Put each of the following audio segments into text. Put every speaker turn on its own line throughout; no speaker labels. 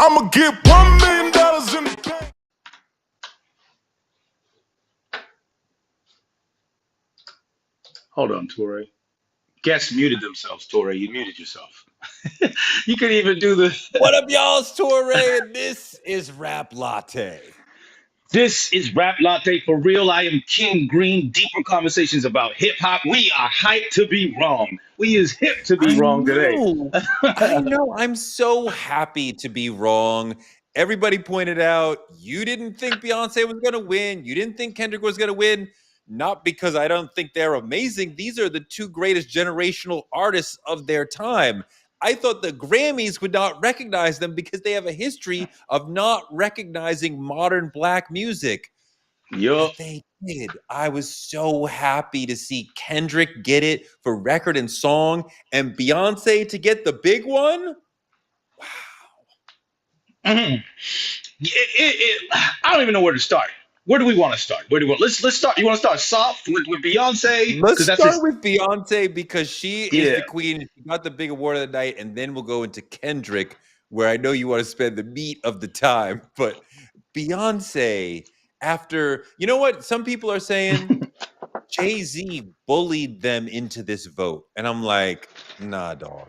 I'ma get $1 million in the bank.
Hold on, Torre. Guests muted themselves, Torre. You muted yourself. You could even do the.
What up, y'all? It's Torre, and this is Rap Latte.
This is Rap Latte for real. I am King Green. Deeper conversations about hip hop. We are hyped to be wrong. We is hip to be wrong today.
I know. I'm so happy to be wrong. Everybody pointed out you didn't think Beyonce was going to win. You didn't think Kendrick was going to win. Not because I don't think they're amazing. These are the two greatest generational artists of their time. I thought the Grammys would not recognize them because they have a history of not recognizing modern Black music.
Yup.
But they did. I was so happy to see Kendrick get it for record and song, and Beyonce to get the big one. Wow.
Mhm. I don't even know where to start. Where do we want to start? Where do we want? Let's start. You want to start soft with Beyonce?
Let's
'Cause that's
start
just
with Beyonce because she is
yeah.
the queen. She got the big award of the night, and then we'll go into Kendrick, where I know you want to spend the meat of the time. But Beyonce, after, you know what? Some people are saying Jay-Z bullied them into this vote. And I'm like, nah, dog.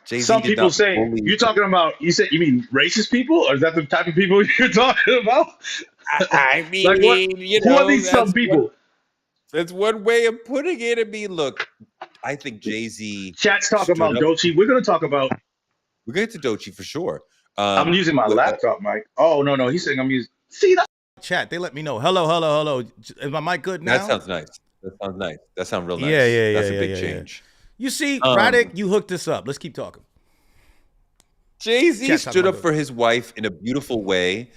Jay-Z
Some
did
people
not
saying
bully
you're
them.
talking about. You mean racist people, or is that the type of people you're talking about?
I
Like what?
mean, you
Who are
know,
these some people?
that's one way of putting it. I mean, look, I think Jay-Z
Chat's talking
stood
about
up.
Doechii. We're gonna talk about.
We'll get to Doechii for sure.
I'm using my
Look,
laptop mic. Oh no, he's saying I'm using. See that?
Chat, they let me know. Hello. Is my mic good now?
that sounds nice. That sounds nice. That sounds real nice.
Yeah.
That's a big change.
You see, Radic, you hooked us up. Let's keep talking.
Jay-Z
Chat's talking
stood
about
up for his wife in a beautiful way.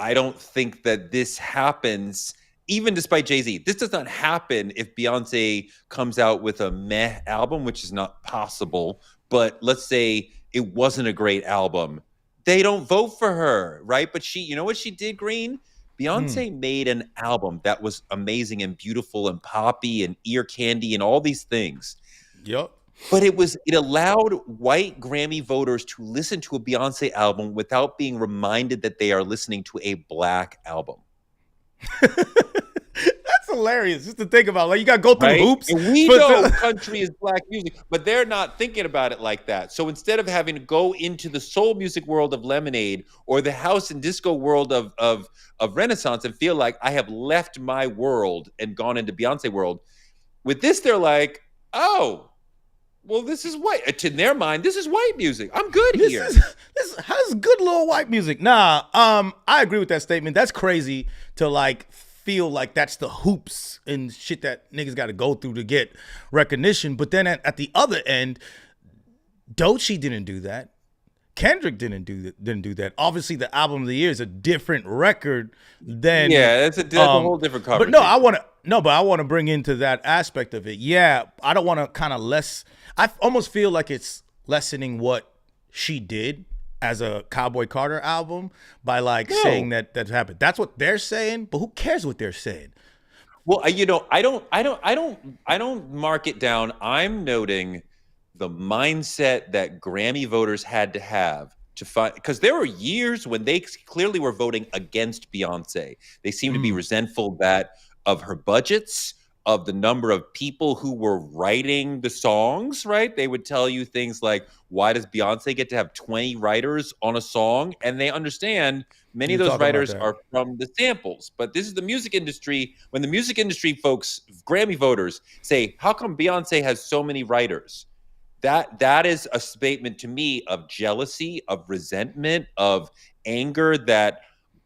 I don't think that this happens, even despite Jay-Z. This does not happen if Beyonce comes out with a meh album, which is not possible. But let's say it wasn't a great album. They don't vote for her, right? But she, you know what she did, Green? Beyonce made an album that was amazing and beautiful and poppy and ear candy and all these things.
Yup.
But it allowed white Grammy voters to listen to a Beyonce album without being reminded that they are listening to a Black album.
That's hilarious just to think about. Like, you got to go through
Right?
hoops.
And we
for-
know country is Black music, but they're not thinking about it like that. So instead of having to go into the soul music world of Lemonade or the house and disco world of Renaissance and feel like I have left my world and gone into Beyonce world, with this they're like, oh, well, this is white. To their mind, this is white music. I'm good here.
This has good little white music. Nah, I agree with that statement. That's crazy to like feel like that's the hoops and shit that niggas got to go through to get recognition. But then at the other end, Doechii didn't do that. Kendrick didn't do that. Obviously, the album of the year is a different record than
that's a whole different conversation.
But I want to bring into that aspect of it. Yeah, I don't want to kind of I almost feel like it's lessening what she did as a Cowboy Carter album by saying that happened. That's what they're saying, but who cares what they're saying?
Well, you know, I don't mark it down. I'm noting the mindset that Grammy voters had to have to find, because there were years when they clearly were voting against Beyonce. They seemed to be resentful of her budgets, of the number of people who were writing the songs, right? They would tell you things like, why does Beyonce get to have 20 writers on a song? And they understand many of those writers are from the samples. But this is the music industry. When the music industry folks, Grammy voters, say, how come Beyonce has so many writers? That is a statement to me of jealousy, of resentment, of anger that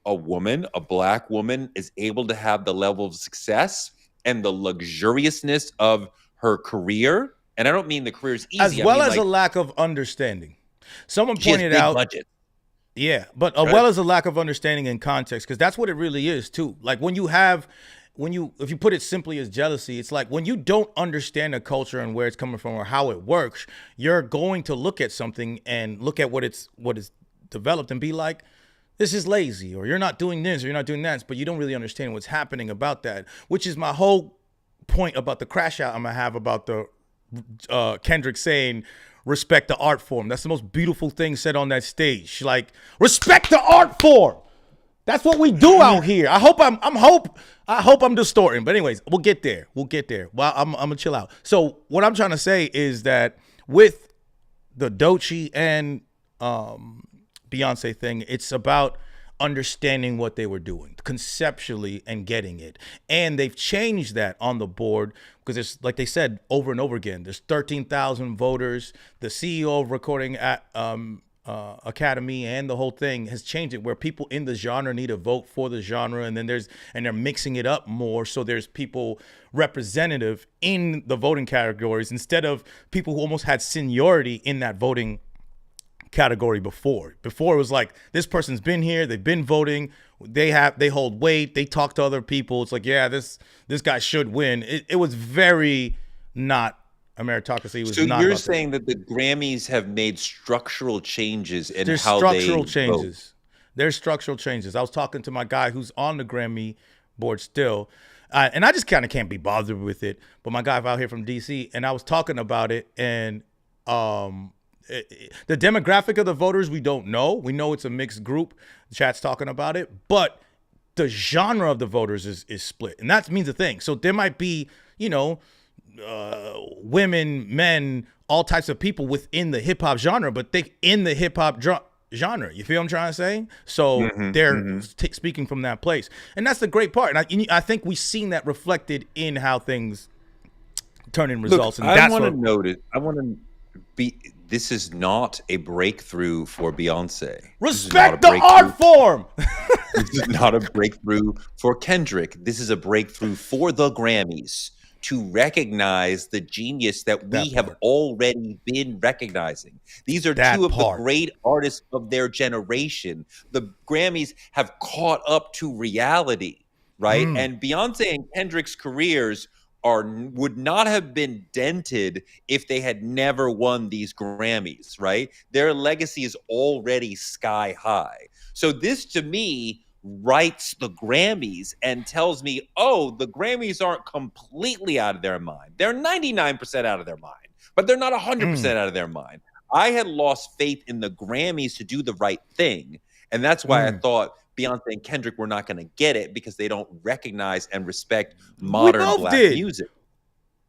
a woman, a Black woman, is able to have the level of success and the luxuriousness of her career. And I don't mean the career is easy.
As well as a lack of understanding. Someone pointed out.
Budget.
Yeah, but as well as a lack of understanding and context, because that's what it really is too. Like if you put it simply as jealousy, it's like when you don't understand a culture and where it's coming from or how it works, you're going to look at something and look at what is developed and be like, this is lazy, or you're not doing this, or you're not doing that, but you don't really understand what's happening about that, which is my whole point about the crash out I'm gonna have about the Kendrick saying, respect the art form. That's the most beautiful thing said on that stage. Like, respect the art form. That's what we do out here. I hope I'm distorting. But anyways, we'll get there. Well, I'm gonna chill out. So what I'm trying to say is that with the Doechii and Beyonce thing, it's about understanding what they were doing conceptually and getting it. And they've changed that on the board because it's like they said over and over again, there's 13,000 voters. The CEO of Recording Academy and the whole thing has changed it where people in the genre need to vote for the genre, and then they're mixing it up more, so there's people representative in the voting categories instead of people who almost had seniority in that voting category before. Before it was like, this person's been here, they've been voting, they hold weight, they talk to other people. It's like, yeah, this guy should win. It was very not a meritocracy. It was
so
not.
You're saying that the Grammys have made structural changes in
There's
how
structural
they
changes.
vote.
There's structural changes. I was talking to my guy who's on the Grammy board still, and I just kind of can't be bothered with it. But my guy out here from DC, and I was talking about it, and the demographic of the voters we don't know. We know it's a mixed group. The chat's talking about it, but the genre of the voters is split, and that means a thing. So there might be, women, men, all types of people within the hip hop genre, but they in the hip hop genre. You feel what I'm trying to say? So they're speaking from that place, and that's the great part. And I think we've seen that reflected in how things turn in results.
Look,
and
I want to note it. I want to be. This is not a breakthrough for Beyonce.
Respect the art form.
This is not a breakthrough for Kendrick. This is a breakthrough for the Grammys to recognize the genius that we have already been recognizing. These are two of the great artists of their generation. The Grammys have caught up to reality, right? And Beyonce and Kendrick's careers would not have been dented if they had never won these Grammys, right? Their legacy is already sky high. So this, to me, writes the Grammys and tells me, oh, the Grammys aren't completely out of their mind. They're 99% out of their mind, but they're not 100% out of their mind. I had lost faith in the Grammys to do the right thing, and that's why I thought Beyonce and Kendrick were not going to get it, because they don't recognize and respect modern Black music.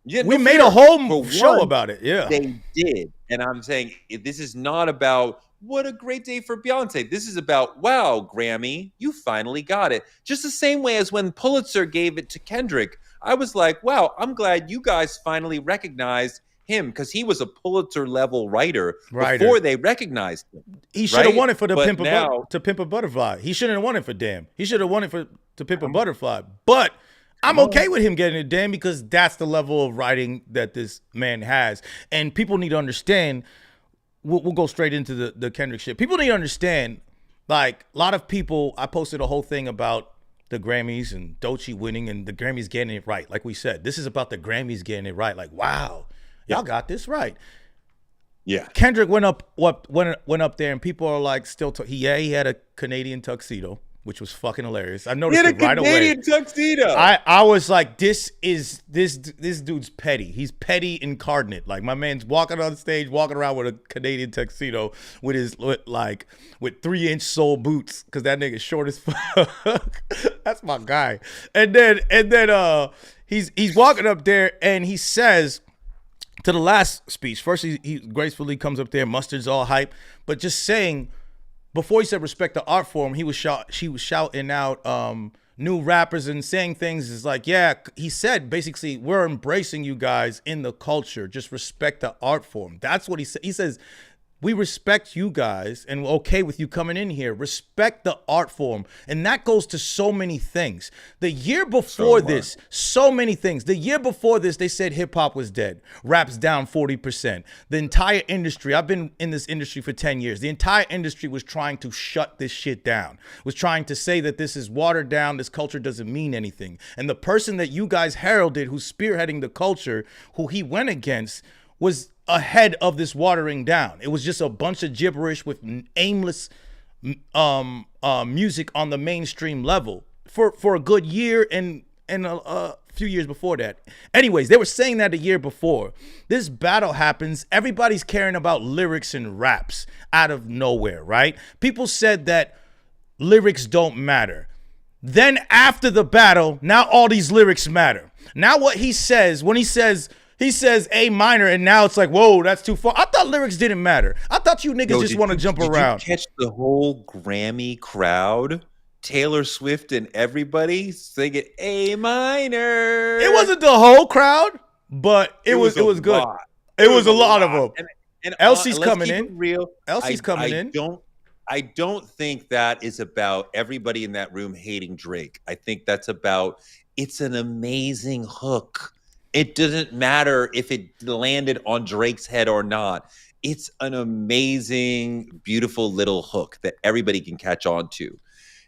Yeah,
we made a whole show about it. Yeah,
they did. And I'm saying this is not about what a great day for Beyonce. This is about, wow, Grammy, you finally got it. Just the same way as when Pulitzer gave it to Kendrick. I was like, wow, I'm glad you guys finally recognized him, because he was a Pulitzer level writer before they recognized him.
He should have won it for To Pimp a Butterfly. He shouldn't have won it for Damn. He should have won it for To Pimp a Butterfly. But I'm okay with him getting it, Damn, because that's the level of writing that this man has. And people need to understand. We'll go straight into the Kendrick shit. People need to understand, like, a lot of people, I posted a whole thing about the Grammys and Doechii winning and the Grammys getting it right. Like we said, this is about the Grammys getting it right. Like, wow. Y'all got this right.
Yeah.
Kendrick went up there, and people are like, he had a Canadian tuxedo, which was fucking hilarious. I noticed it right away.
Canadian tuxedo.
I was like, this dude's petty. He's petty incarnate. Like, my man's walking on stage, walking around with a Canadian tuxedo with 3-inch sole boots, because that nigga's short as fuck. That's my guy. And then he's walking up there, and he says, to the last speech, first he gracefully comes up there, Mustard's all hype, but just saying, before he said respect the art form, she was shouting out new rappers and saying things is like, yeah, he said basically, we're embracing you guys in the culture, just respect the art form. That's what he said. He says, we respect you guys and we're okay with you coming in here. Respect the art form. And that goes to so many things. The year before this, so many things. The year before this, they said hip hop was dead. Rap's down 40%. The entire industry, I've been in this industry for 10 years. The entire industry was trying to shut this shit down. Was trying to say that this is watered down. This culture doesn't mean anything. And the person that you guys heralded, who's spearheading the culture, who he went against, was ahead of this watering down. It was just a bunch of gibberish with aimless music on the mainstream level for a good year and few years before that. Anyways, they were saying that the year before. This battle happens. Everybody's caring about lyrics and raps out of nowhere, right? People said that lyrics don't matter. Then after the battle, now all these lyrics matter. Now what he says, when he says A minor, and now it's like, whoa, that's too far. I thought lyrics didn't matter. I thought you niggas just want to jump around.
Did you catch the whole Grammy crowd? Taylor Swift and everybody singing A minor.
It wasn't the whole crowd, but it was good. It was a lot of them.
And
Elsie's
let's
coming
keep
in.
it real.
Elsie's coming in.
I don't think that is about everybody in that room hating Drake. I think that's about, it's an amazing hook. It doesn't matter if it landed on Drake's head or not. It's an amazing, beautiful little hook that everybody can catch on to.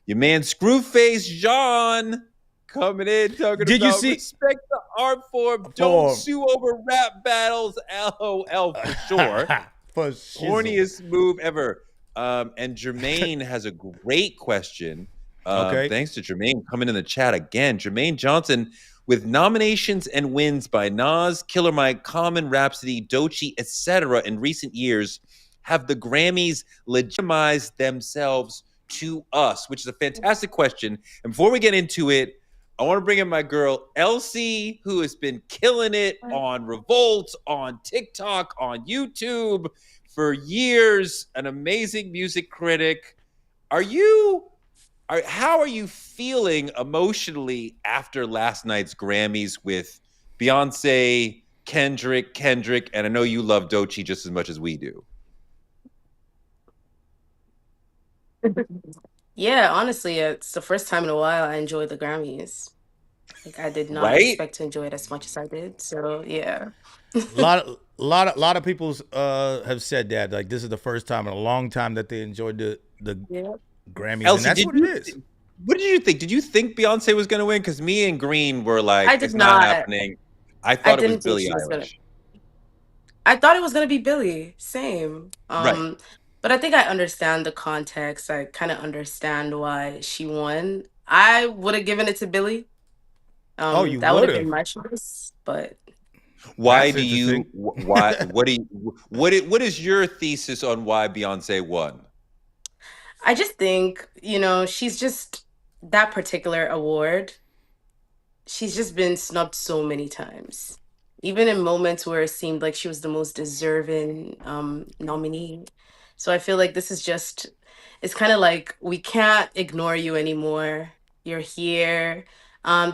Your man Screwface John coming in talking about respect the art form. Don't sue over rap battles. LOL for sure.
For
Horniest move ever. And Jermaine has a great question.
Okay.
Thanks to Jermaine coming in the chat again. Jermaine Johnson, with nominations and wins by Nas, Killer Mike, Common, Rhapsody, Doechii, etc. in recent years, have the Grammys legitimized themselves to us? Which is a fantastic question. And before we get into it, I want to bring in my girl, Elsie, who has been killing it on Revolt, on TikTok, on YouTube for years, an amazing music critic. How are you feeling emotionally after last night's Grammys with Beyoncé, Kendrick, and I know you love Doechii just as much as we do.
Yeah, honestly, it's the first time in a while I enjoyed the Grammys. Like I did not expect to enjoy it as much as I did. So yeah.
A lot of people have said that, like, this is the first time in a long time that they enjoyed the Grammys.
Elsie,
and that's what it is.
What did you think? Did you think Beyonce was going to win? Because me and Green were like,
I did
it's not
not.
happening. I thought it was Billie Eilish.
I thought it was gonna be Billie. Same.
Right.
But I think I understand the context. I kind of understand why she won. I would have given it to Billie.
You
that would
would
have been
have.
my choice. But
Why
That's
do you? What is your thesis on why Beyonce won?
I just think, she's just that particular award. She's just been snubbed so many times, even in moments where it seemed like she was the most deserving nominee. So I feel like this is just, it's kind of like, we can't ignore you anymore. You're here.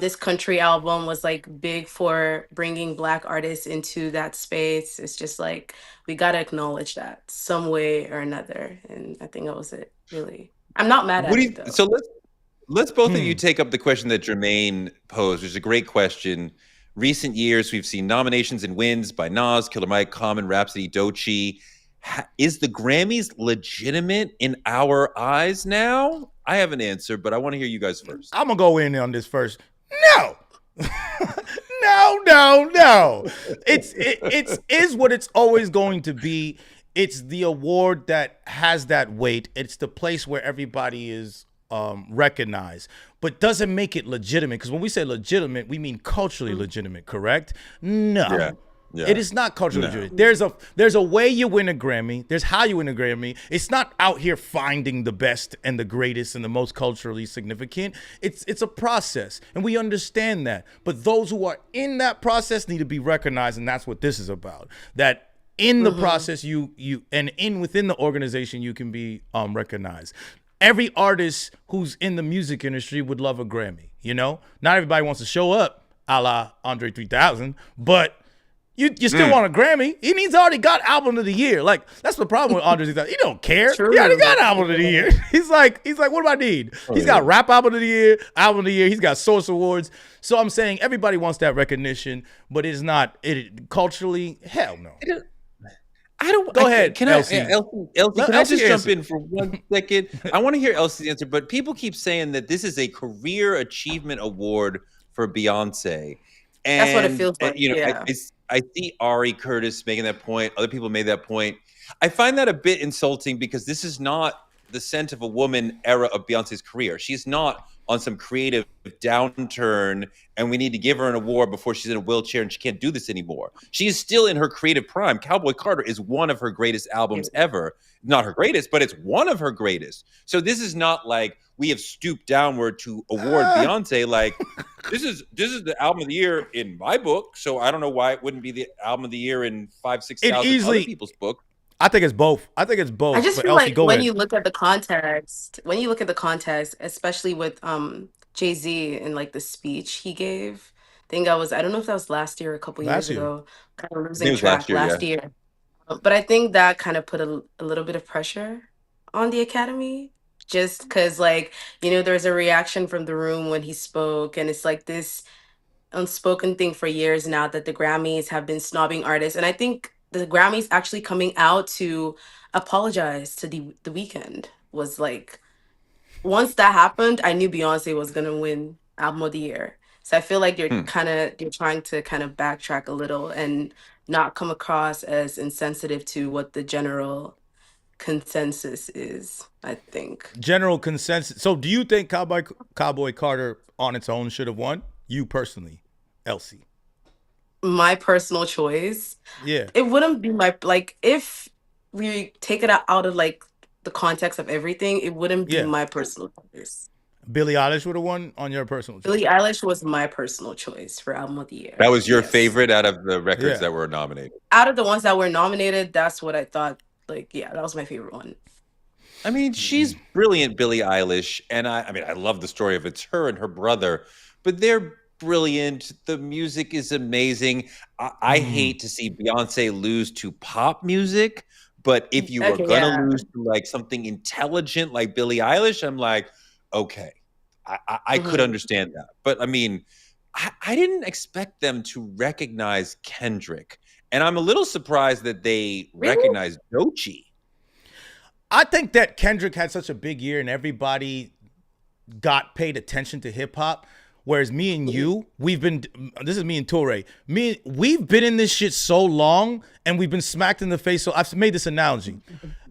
This country album was like big for bringing Black artists into that space. It's just like, we got to acknowledge that some way or another. And I think that was it, really. I'm not mad at it, though.
So let's both of you take up the question that Jermaine posed, which is a great question. Recent years, we've seen nominations and wins by Nas, Killer Mike, Common, Rhapsody, Doechii. Is the Grammys legitimate in our eyes now? I have an answer, but I want to hear you guys first.
I'm going to go in on this first. No. No. It is what it's always going to be. It's the award that has that weight. It's the place where everybody is recognized, but doesn't make it legitimate. Because when we say legitimate, we mean culturally legitimate, correct? No. Yeah. It is not culturally legitimate. There's a way you win a Grammy. There's how you win a Grammy. It's not out here finding the best and the greatest and the most culturally significant. It's a process, and we understand that. But those who are in that process need to be recognized, and that's what this is about. That in the process, within the organization, you can be recognized. Every artist who's in the music industry would love a Grammy. Not everybody wants to show up, a la Andre 3000, but you still want a Grammy. He's already got album of the year. Like, that's the problem with Andre 3000. He don't care.
True.
He already got album of the year. He's like, what do I need? He's got rap album of the year. He's got Source Awards. So I'm saying everybody wants that recognition, but it's not culturally. Hell no. Go ahead.
Elsie, can I just jump
answer.
in for 1 second? I want to hear Elsie's answer, but people keep saying that this is a career achievement award for Beyonce. And,
that's what it feels like.
I see Ari Curtis making that point. Other people made that point. I find that a bit insulting because this is not the Scent of a Woman era of Beyonce's career. She's not on some creative downturn, and we need to give her an award before she's in a wheelchair and she can't do this anymore. She is still in her creative prime. Cowboy Carter is one of her greatest albums ever. Not her greatest, but it's one of her greatest. So this is not like we have stooped downward to award Beyonce. Like this is the album of the year in my book. So I don't know why it wouldn't be the album of the year in 5,000-6,000 other people's book.
I think it's both. I just
feel like when you look at the context, especially with Jay-Z and like the speech he gave, I don't know if that was last year or a couple years ago. Kind of losing track last year. But I think that kind of put a little bit of pressure on the Academy, just because like, there's a reaction from the room when he spoke, and it's like this unspoken thing for years now that the Grammys have been snobbing artists. And I think the Grammys actually coming out to apologize to the Weeknd was like, once that happened, I knew Beyonce was gonna win Album of the Year. So I feel like you're trying to kind of backtrack a little and not come across as insensitive to what the general consensus is, I think.
General consensus. So do you think Cowboy Carter on its own should have won? You personally, Elsie.
My personal choice.
Yeah.
It wouldn't be if we take it out of like the context of everything, it wouldn't be my personal choice.
Billie Eilish would have won on your personal choice.
Billie Eilish was my personal choice for Album of the Year.
That was your favorite out of the records that were nominated?
Out of the ones that were nominated, that's what I thought. Like, yeah, that was my favorite one.
I mean, she's brilliant, Billie Eilish. And I mean, I love the story of it's her and her brother, but they're brilliant. The music is amazing. I hate to see Beyonce lose to pop music, but if you were gonna lose to like something intelligent like Billie Eilish, I'm like, okay, I could understand that. But I mean, I didn't expect them to recognize Kendrick, and I'm a little surprised that they recognized Doechii.
I think that Kendrick had such a big year, and everybody got paid attention to hip hop. Whereas me and you, this is me and Torre, we've been in this shit so long, and we've been smacked in the face. So I've made this analogy.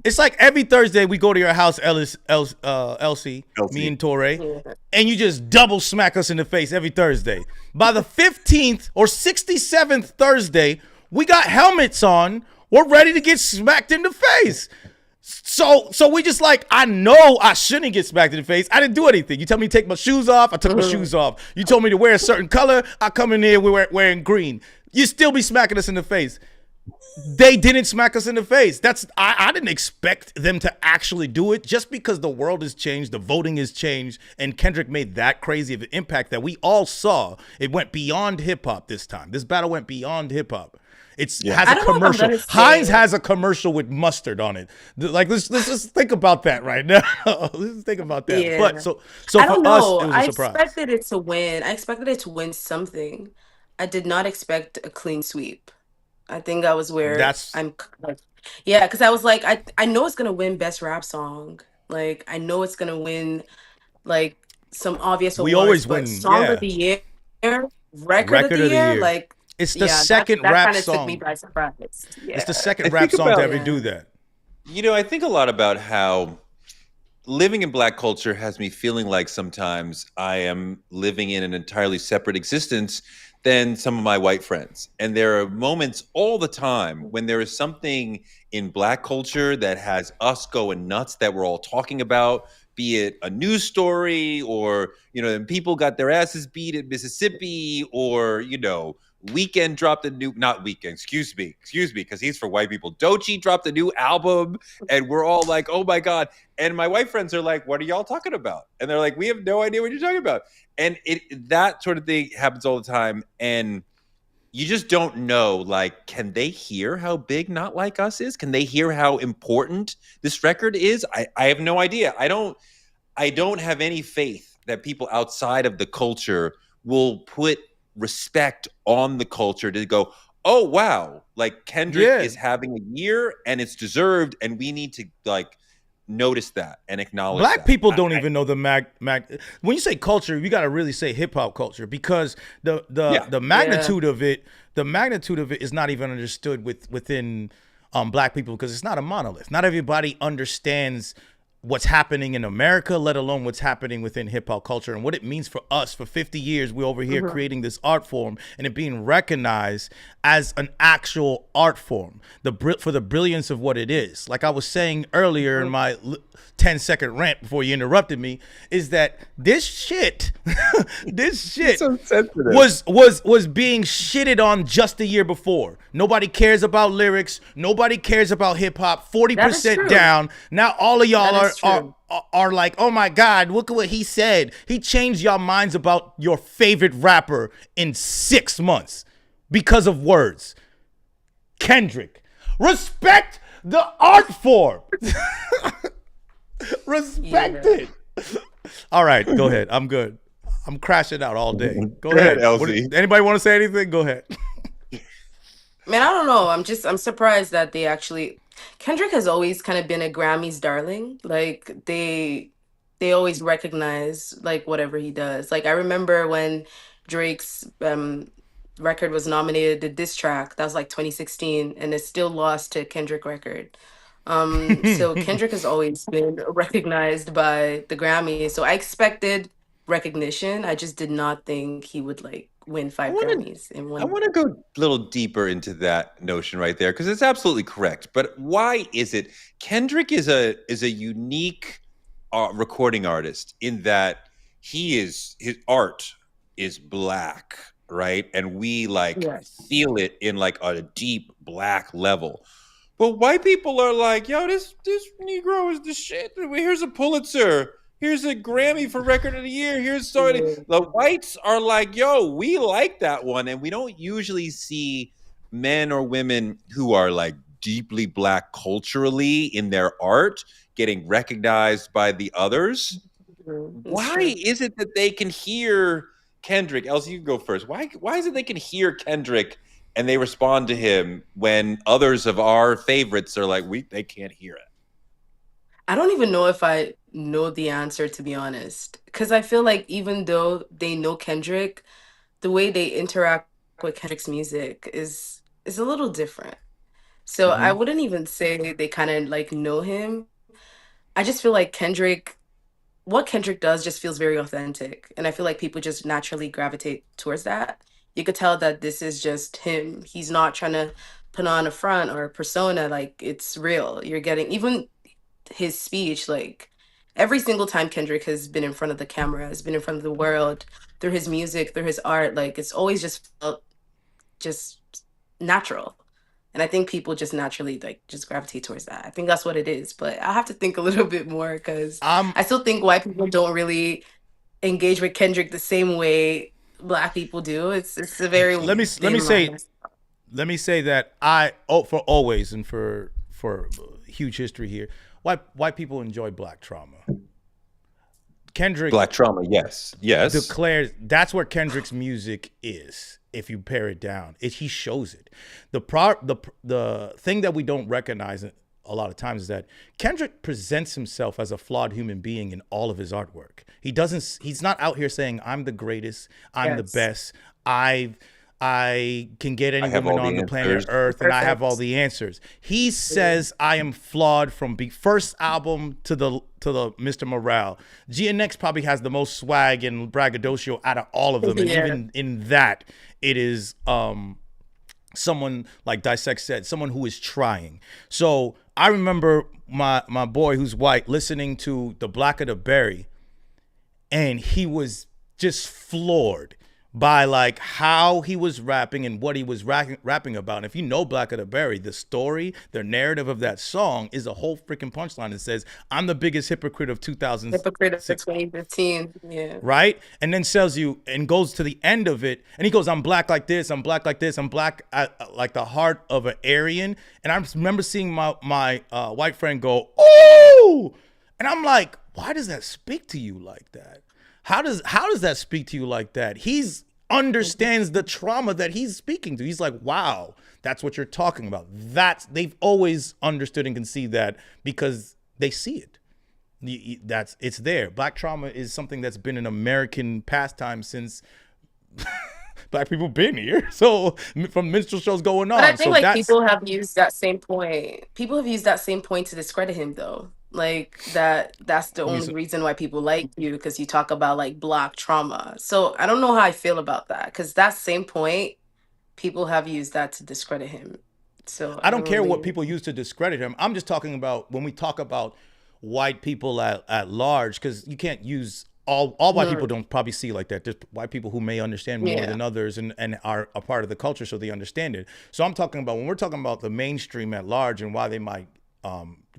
It's like every Thursday we go to your house, Elsie, me and Torre, and you just double smack us in the face every Thursday. By the 15th or 67th Thursday, we got helmets on. We're ready to get smacked in the face. So we just like, I know I shouldn't get smacked in the face. I didn't do anything. You tell me to take my shoes off, I took my shoes off. You told me to wear a certain color, I come in there wearing green. You still be smacking us in the face. They didn't smack us in the face. I didn't expect them to actually do it, just because the world has changed, the voting has changed, and Kendrick made that crazy of an impact that we all saw. It went beyond hip hop this time. This battle went beyond hip hop. Has a commercial. Heinz has a commercial with mustard on it. Like, let's just think about that right now. Let's think about that.
Yeah.
But so
I don't
for
know.
us, it was a surprise.
I expected it to win something. I did not expect a clean sweep. I think that was where I'm like, because I was like, I know it's gonna win Best Rap Song. Like, I know it's gonna win like some obvious awards.
We always win.
Song of the Year, Record of the Year, like.
It's the second rap song.
Took me by surprise. Yeah.
It's the second rap song to ever do that.
You know, I think a lot about how living in Black culture has me feeling like sometimes I am living in an entirely separate existence than some of my white friends. And there are moments all the time when there is something in Black culture that has us going nuts that we're all talking about, be it a news story or, people got their asses beat in Mississippi, or, Weeknd dropped a new, not Weeknd, excuse me, because he's for white people. Doechii dropped a new album, and we're all like, oh my God. And my white friends are like, what are y'all talking about? And they're like, we have no idea what you're talking about. And that sort of thing happens all the time. And you just don't know, like, can they hear how big Not Like Us is? Can they hear how important this record is? I have no idea. I don't have any faith that people outside of the culture will put respect on the culture to go, oh wow, like Kendrick is having a year and it's deserved, and we need to like notice that and acknowledge
Black
that.
people don't even know the when you say culture, you got to really say hip hop culture, because the magnitude of it, is not even understood within Black people, because it's not a monolith. Not everybody understands what's happening in America, let alone what's happening within hip hop culture and what it means for us. For 50 years, we're over here creating this art form and it being recognized as an actual art form, for the brilliance of what it is. Like I was saying earlier in my 10-second rant before you interrupted me, is that this shit,
So sensitive.
was being shitted on just the year before. Nobody cares about lyrics. Nobody cares about hip hop. 40%
true.
down. Now all of y'all
That is true.
are like, oh my God, look at what he said. He changed y'all minds about your favorite rapper in 6 months because of words. Kendrick, respect the art form. Respect it. All right, go ahead. I'm good. I'm crashing out all day. Go ahead,
LZ.
Anybody want to say anything? Go ahead.
Man, I don't know. I'm surprised that they actually Kendrick has always kind of been a Grammys darling. Like they always recognize like whatever he does. Like I remember when Drake's record was nominated, the diss track, that was like 2016, and it still lost to Kendrick record. So Kendrick has always been recognized by the Grammys. So I expected recognition. I just did not think he would like win five Grammys in
I
one.
want to go a little deeper into that notion right there because it's absolutely correct. But why is it Kendrick is a unique recording artist in that his art is black, right? And we like feel it in like a deep black level. But white people are like, yo, this Negro is the shit. Here's a Pulitzer. Here's a Grammy for Record of the Year. Here's the whites are like, yo, we like that one. And we don't usually see men or women who are like deeply black culturally in their art getting recognized by the others. Why is it that they can hear Kendrick? Elsie, you can go first. Why is it they can hear Kendrick and they respond to him when others of our favorites are like, they can't hear it?
I don't even know if I know the answer, to be honest. Because I feel like even though they know Kendrick, the way they interact with Kendrick's music is a little different. So I wouldn't even say they kind of like know him. I just feel like what Kendrick does just feels very authentic. And I feel like people just naturally gravitate towards that. You could tell that this is just him. He's not trying to put on a front or a persona. Like it's real. You're getting even his speech, like every single time Kendrick has been in front of the camera, has been in front of the world, through his music, through his art, like it's always just felt just natural. And I think people just naturally like just gravitate towards that. I think that's what it is. But I'll have to think a little bit more because I still think white people don't really engage with Kendrick the same way black people do. It's a very
let me say that for always and for huge history here, white people enjoy black trauma. Kendrick
Black trauma, yes
declares that's where Kendrick's music is. If you pare it down, he shows it. The thing that we don't recognize a lot of times is that Kendrick presents himself as a flawed human being in all of his artwork. He's not out here saying I'm the greatest, I'm the best, I can get any woman on the planet Earth and I have all the answers. He says I am flawed from first album to the Mr. Morale. GNX probably has the most swag and braggadocio out of all of them. And even in that, it is someone like Dissect said, someone who is trying. So I remember my boy who's white listening to The Blacker the Berry, and he was just floored by like how he was rapping and what he was rapping about. And if you know Black of the Berry, the story, the narrative of that song is a whole freaking punchline that says, I'm the biggest hypocrite of
2015. Yeah.
Right? And then tells you and goes to the end of it. And he goes, I'm black like this. I'm black like this. I'm black like the heart of an Aryan. And I remember seeing my white friend go, ooh! And I'm like, why does that speak to you like that? How does that speak to you like that? He's understands the trauma that he's speaking to. He's like, wow, that's what you're talking about. They've always understood and can see that because they see it. It's there. Black trauma is something that's been an American pastime since black people been here. So from minstrel shows going on.
But I think people have used that same point. People have used that same point to discredit him though. Like that's the
I mean,
only
so
reason why people like you, because you talk about like black trauma. So I don't know how I feel about that, because that same point, people have used that to discredit him. So
I
I
don't
don't
care what
really.
people use to discredit him. I'm just talking about when we talk about white people at large, because you can't use all white people
Mhm.
don't probably see like that. There's white people who may understand more
Yeah.
than others and are a part of the culture, so they understand it. So I'm talking about when we're talking about the mainstream at large and why they might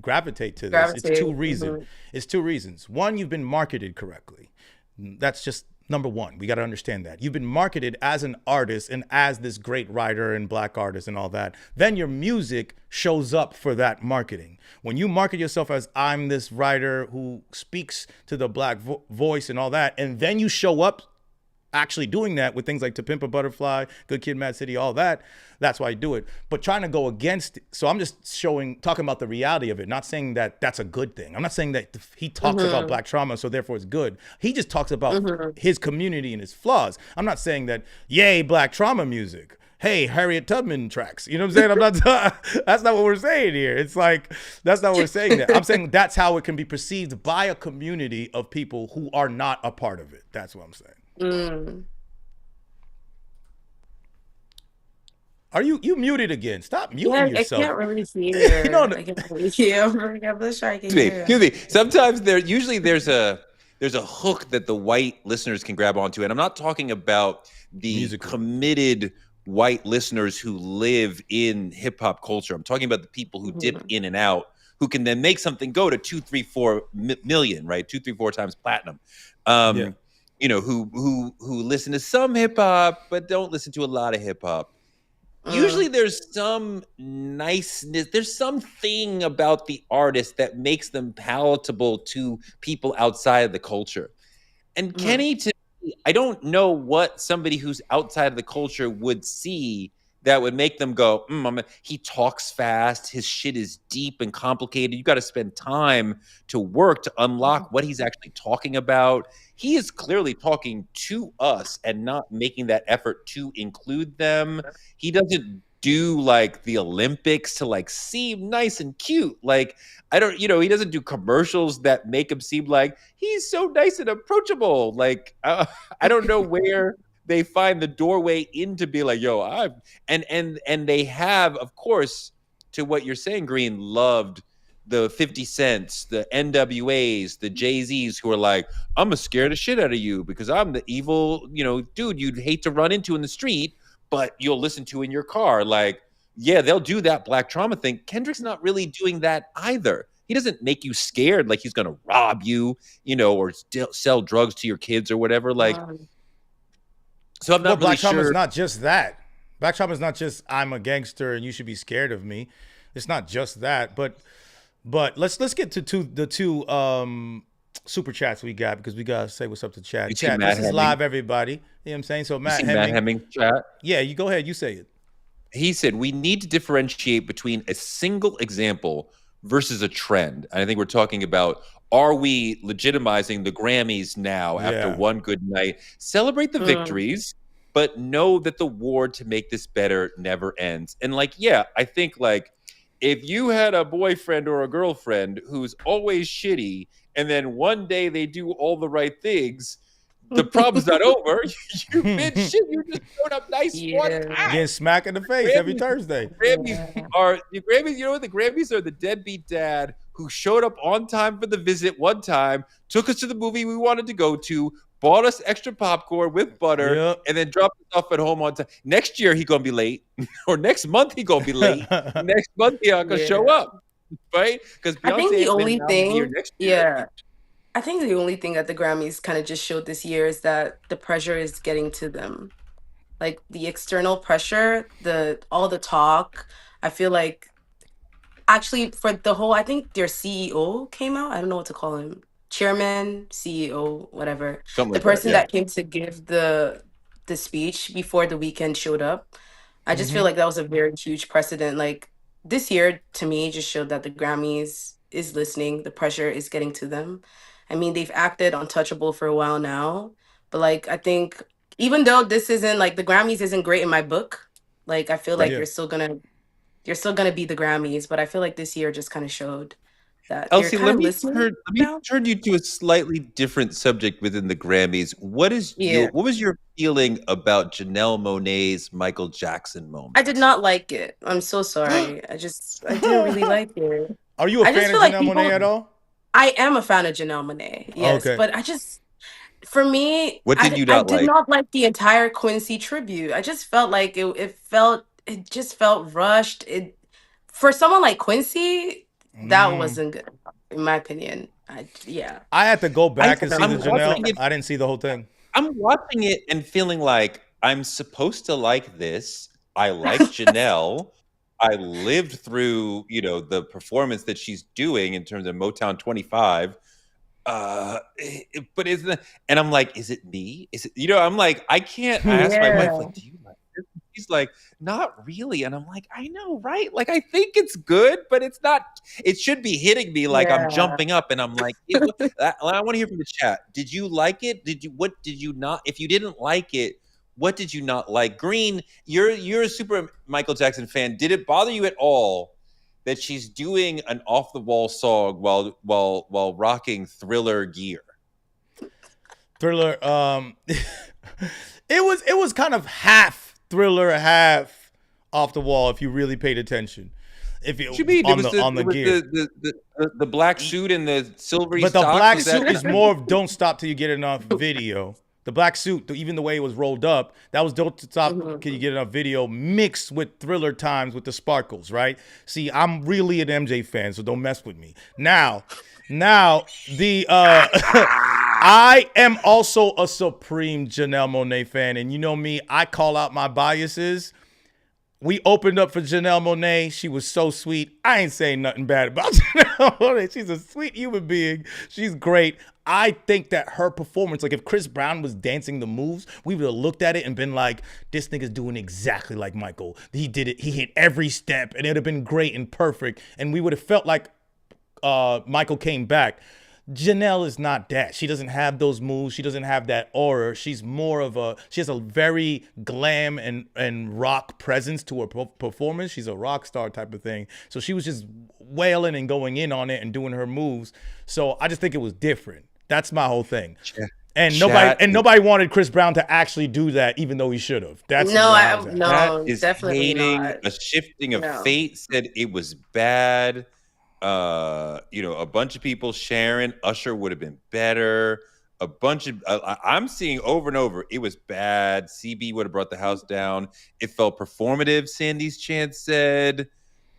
gravitate to this. It's
Gravitate.
two reasons.
Mhm.
It's two reasons. One, you've been marketed correctly. That's just number one. We got to understand that you've been marketed as an artist and as this great writer and black artist and all that. Then your music shows up for that marketing. When you market yourself as I'm this writer who speaks to the black voice and all that, and then you show up actually doing that with things like To Pimp a Butterfly, Good Kid, Mad City, all that. That's why I do it. But trying to go against, so I'm just talking about the reality of it, not saying that that's a good thing. I'm not saying that he talks about
Mhm.
black trauma, so therefore it's good. He just talks about
Mhm.
his community and his flaws. I'm not saying that, yay, black trauma music. Hey, Harriet Tubman tracks. You know what I'm saying? I'm not. That's not what we're saying here. It's like that's not what we're saying. That I'm saying that's how it can be perceived by a community of people who are not a part of it. That's what I'm saying.
Mm.
Are you muted again? Stop muting
Yeah, I
yourself.
can't really
you know,
hear. I can't really hear. I'm not sure I can
Excuse
hear.
me. Sometimes there's a hook that the white listeners can grab onto, and I'm not talking about the
musically.
committed white listeners who live in hip hop culture. I'm talking about the people who dip
Mhm.
in and out, who can then make something go to 2, 3, 4 million, right? 2, 3, 4 times platinum.
Yeah.
Um, who listen to some hip hop but don't listen to a lot of hip hop. Usually
Mm.
there's some niceness, there's something about the artist that makes them palatable to people outside of the culture. And
Mhm.
Kenny, to me, I don't know what somebody who's outside of the culture would see that would make them go, he talks fast. His shit is deep and complicated. You got to spend time to work to unlock what he's actually talking about. He is clearly talking to us and not making that effort to include them. He doesn't do like the Olympics to like seem nice and cute. Like, I don't, he doesn't do commercials that make him seem like he's so nice and approachable. Like, I don't know where they find the doorway into be like, yo, I've and they have, of course, to what you're saying, Green, loved the 50 Cents, the NWAs, the Jay-Z's who are like, I'm gonna scare the shit out of you because I'm the evil, dude you'd hate to run into in the street, but you'll listen to in your car. Like, yeah, they'll do that black trauma thing. Kendrick's not really doing that either. He doesn't make you scared like he's going to rob you, or sell drugs to your kids or whatever. Like,
Mm.
so I'm
Well,
not really
black trauma is
sure.
not just that. Black trauma is not just I'm a gangster and you should be scared of me. It's not just that, but let's get to the two super chats we got because we gotta say what's up to chat.
You see
Chat,
Matt
this is
Hemming.
live, everybody. You know what I'm saying? So
You
Matt
see Matt
Hemming,
Hemming chat.
yeah, you go ahead, you say it.
He said we need to differentiate between a single example versus a trend. And I think we're talking about, are we legitimizing the Grammys now after
Yeah.
one good night? Celebrate the
Mm.
victories, but know that the war to make this better never ends. And like, yeah, I think like if you had a boyfriend or a girlfriend who's always shitty, and then one day they do all the right things, the problem's not over. You've been shit. You just showed up nice one
Yeah.
time.
Getting smacked in the face every
Grammys,
Thursday.
Grammys
Yeah.
are the Grammys. You know what? The Grammys are the deadbeat dad who showed up on time for the visit one time, took us to the movie we wanted to go to, bought us extra popcorn with butter,
Yep.
and then dropped us off at home on time. Next year he gonna be late, or next month he gonna be late. Next month he not gonna show
Yeah.
up, right? Because
I think
Beyonce
the
ain't been
only
nominated here
thing,
next year.
yeah, I think the only thing that the Grammys kind of just showed this year is that the pressure is getting to them. Like the external pressure, the all the talk. I feel like actually for the whole, I think their CEO came out. I don't know what to call him. Chairman, CEO, whatever.
Something
The
like that.
person
Yeah.
that came to give the speech before the weekend showed up. I just feel
hmm
like that was a very huge precedent. Like this year to me just showed that the Grammys is listening. The pressure is getting to them. I mean, they've acted untouchable for a while now, but like I think even though this isn't like the Grammys isn't great in my book, like I feel
Right.
like
Yeah.
you're still gonna be the Grammys, but I feel like this year just kind of showed. that they're
Elsie,
kind of listening
let me
now.
turn you to a slightly different subject within the Grammys.
Yeah.
What was your feeling about Janelle Monáe's Michael Jackson moment?
I did not like it. I'm so sorry. I didn't really like it.
Are you a
I
fan
just
of
feel like
Janelle Monáe
people,
at all?
I am a fan of Janelle Monáe, yes,
Okay.
but for me,
What did you
I
not
did
like?
not like the entire Quincy tribute. I just felt like it just felt rushed. For someone like Quincy, that wasn't good, in my opinion. Yeah.
I had to go back and see
I'm
the
watching
Janelle.
it.
I didn't see the whole thing.
I'm watching it and feeling like I'm supposed to like this. I like Janelle. I lived through, the performance that she's doing in terms of Motown 25. But isn't it, and I'm like, is it me? Is it, I'm like, I can't. I asked my wife,
Yeah.
like, do you like this? And she's like, not really. And I'm like, I know, right? Like, I think it's good, but it's not. It should be hitting me like I'm
Yeah.
jumping up, and I'm like, I want to hear from the chat. Did you like it? What did you not? If you didn't like it, what did you not like? Green, you're a super Michael Jackson fan. Did it bother you at all that she's doing an off the wall song while rocking Thriller gear?
Thriller, it was kind of half Thriller, half off the wall if you really paid attention. If you
What you mean?
on the gear.
The black suit and the silvery
But the
socks,
black
is that-
suit is more of "Don't Stop Till You Get Enough" video. The black suit, even the way it was rolled up, that was "Don't Stop Till You Get Enough" video mixed with Thriller times with the sparkles, right? See, I'm really an MJ fan, so don't mess with me. Now the I am also a supreme Janelle Monáe fan, and you know me, I call out my biases. We opened up for Janelle Monáe. She was so sweet. I ain't saying nothing bad about Janelle Monáe. She's a sweet human being. She's great. I think that her performance, like if Chris Brown was dancing the moves, we would have looked at it and been like, this nigga's doing exactly like Michael. He did it. He hit every step, and it would have been great and perfect. And we would have felt like Michael came back. Janelle is not that. She doesn't have those moves. She doesn't have that aura. She's more of she has a very glam and rock presence to her performance. She's a rock star type of thing. So she was just wailing and going in on it and doing her moves. So I just think it was different. That's my whole thing. And nobody wanted Chris Brown to actually do that, even though he should have. That's
No,
that is
definitely
hating.
not.
A shifting of
No.
fate said it was bad. A bunch of people sharing Usher would have been better. A bunch of I'm seeing over and over it was bad. CB would have brought the house down. It felt performative. Sandy's chant said,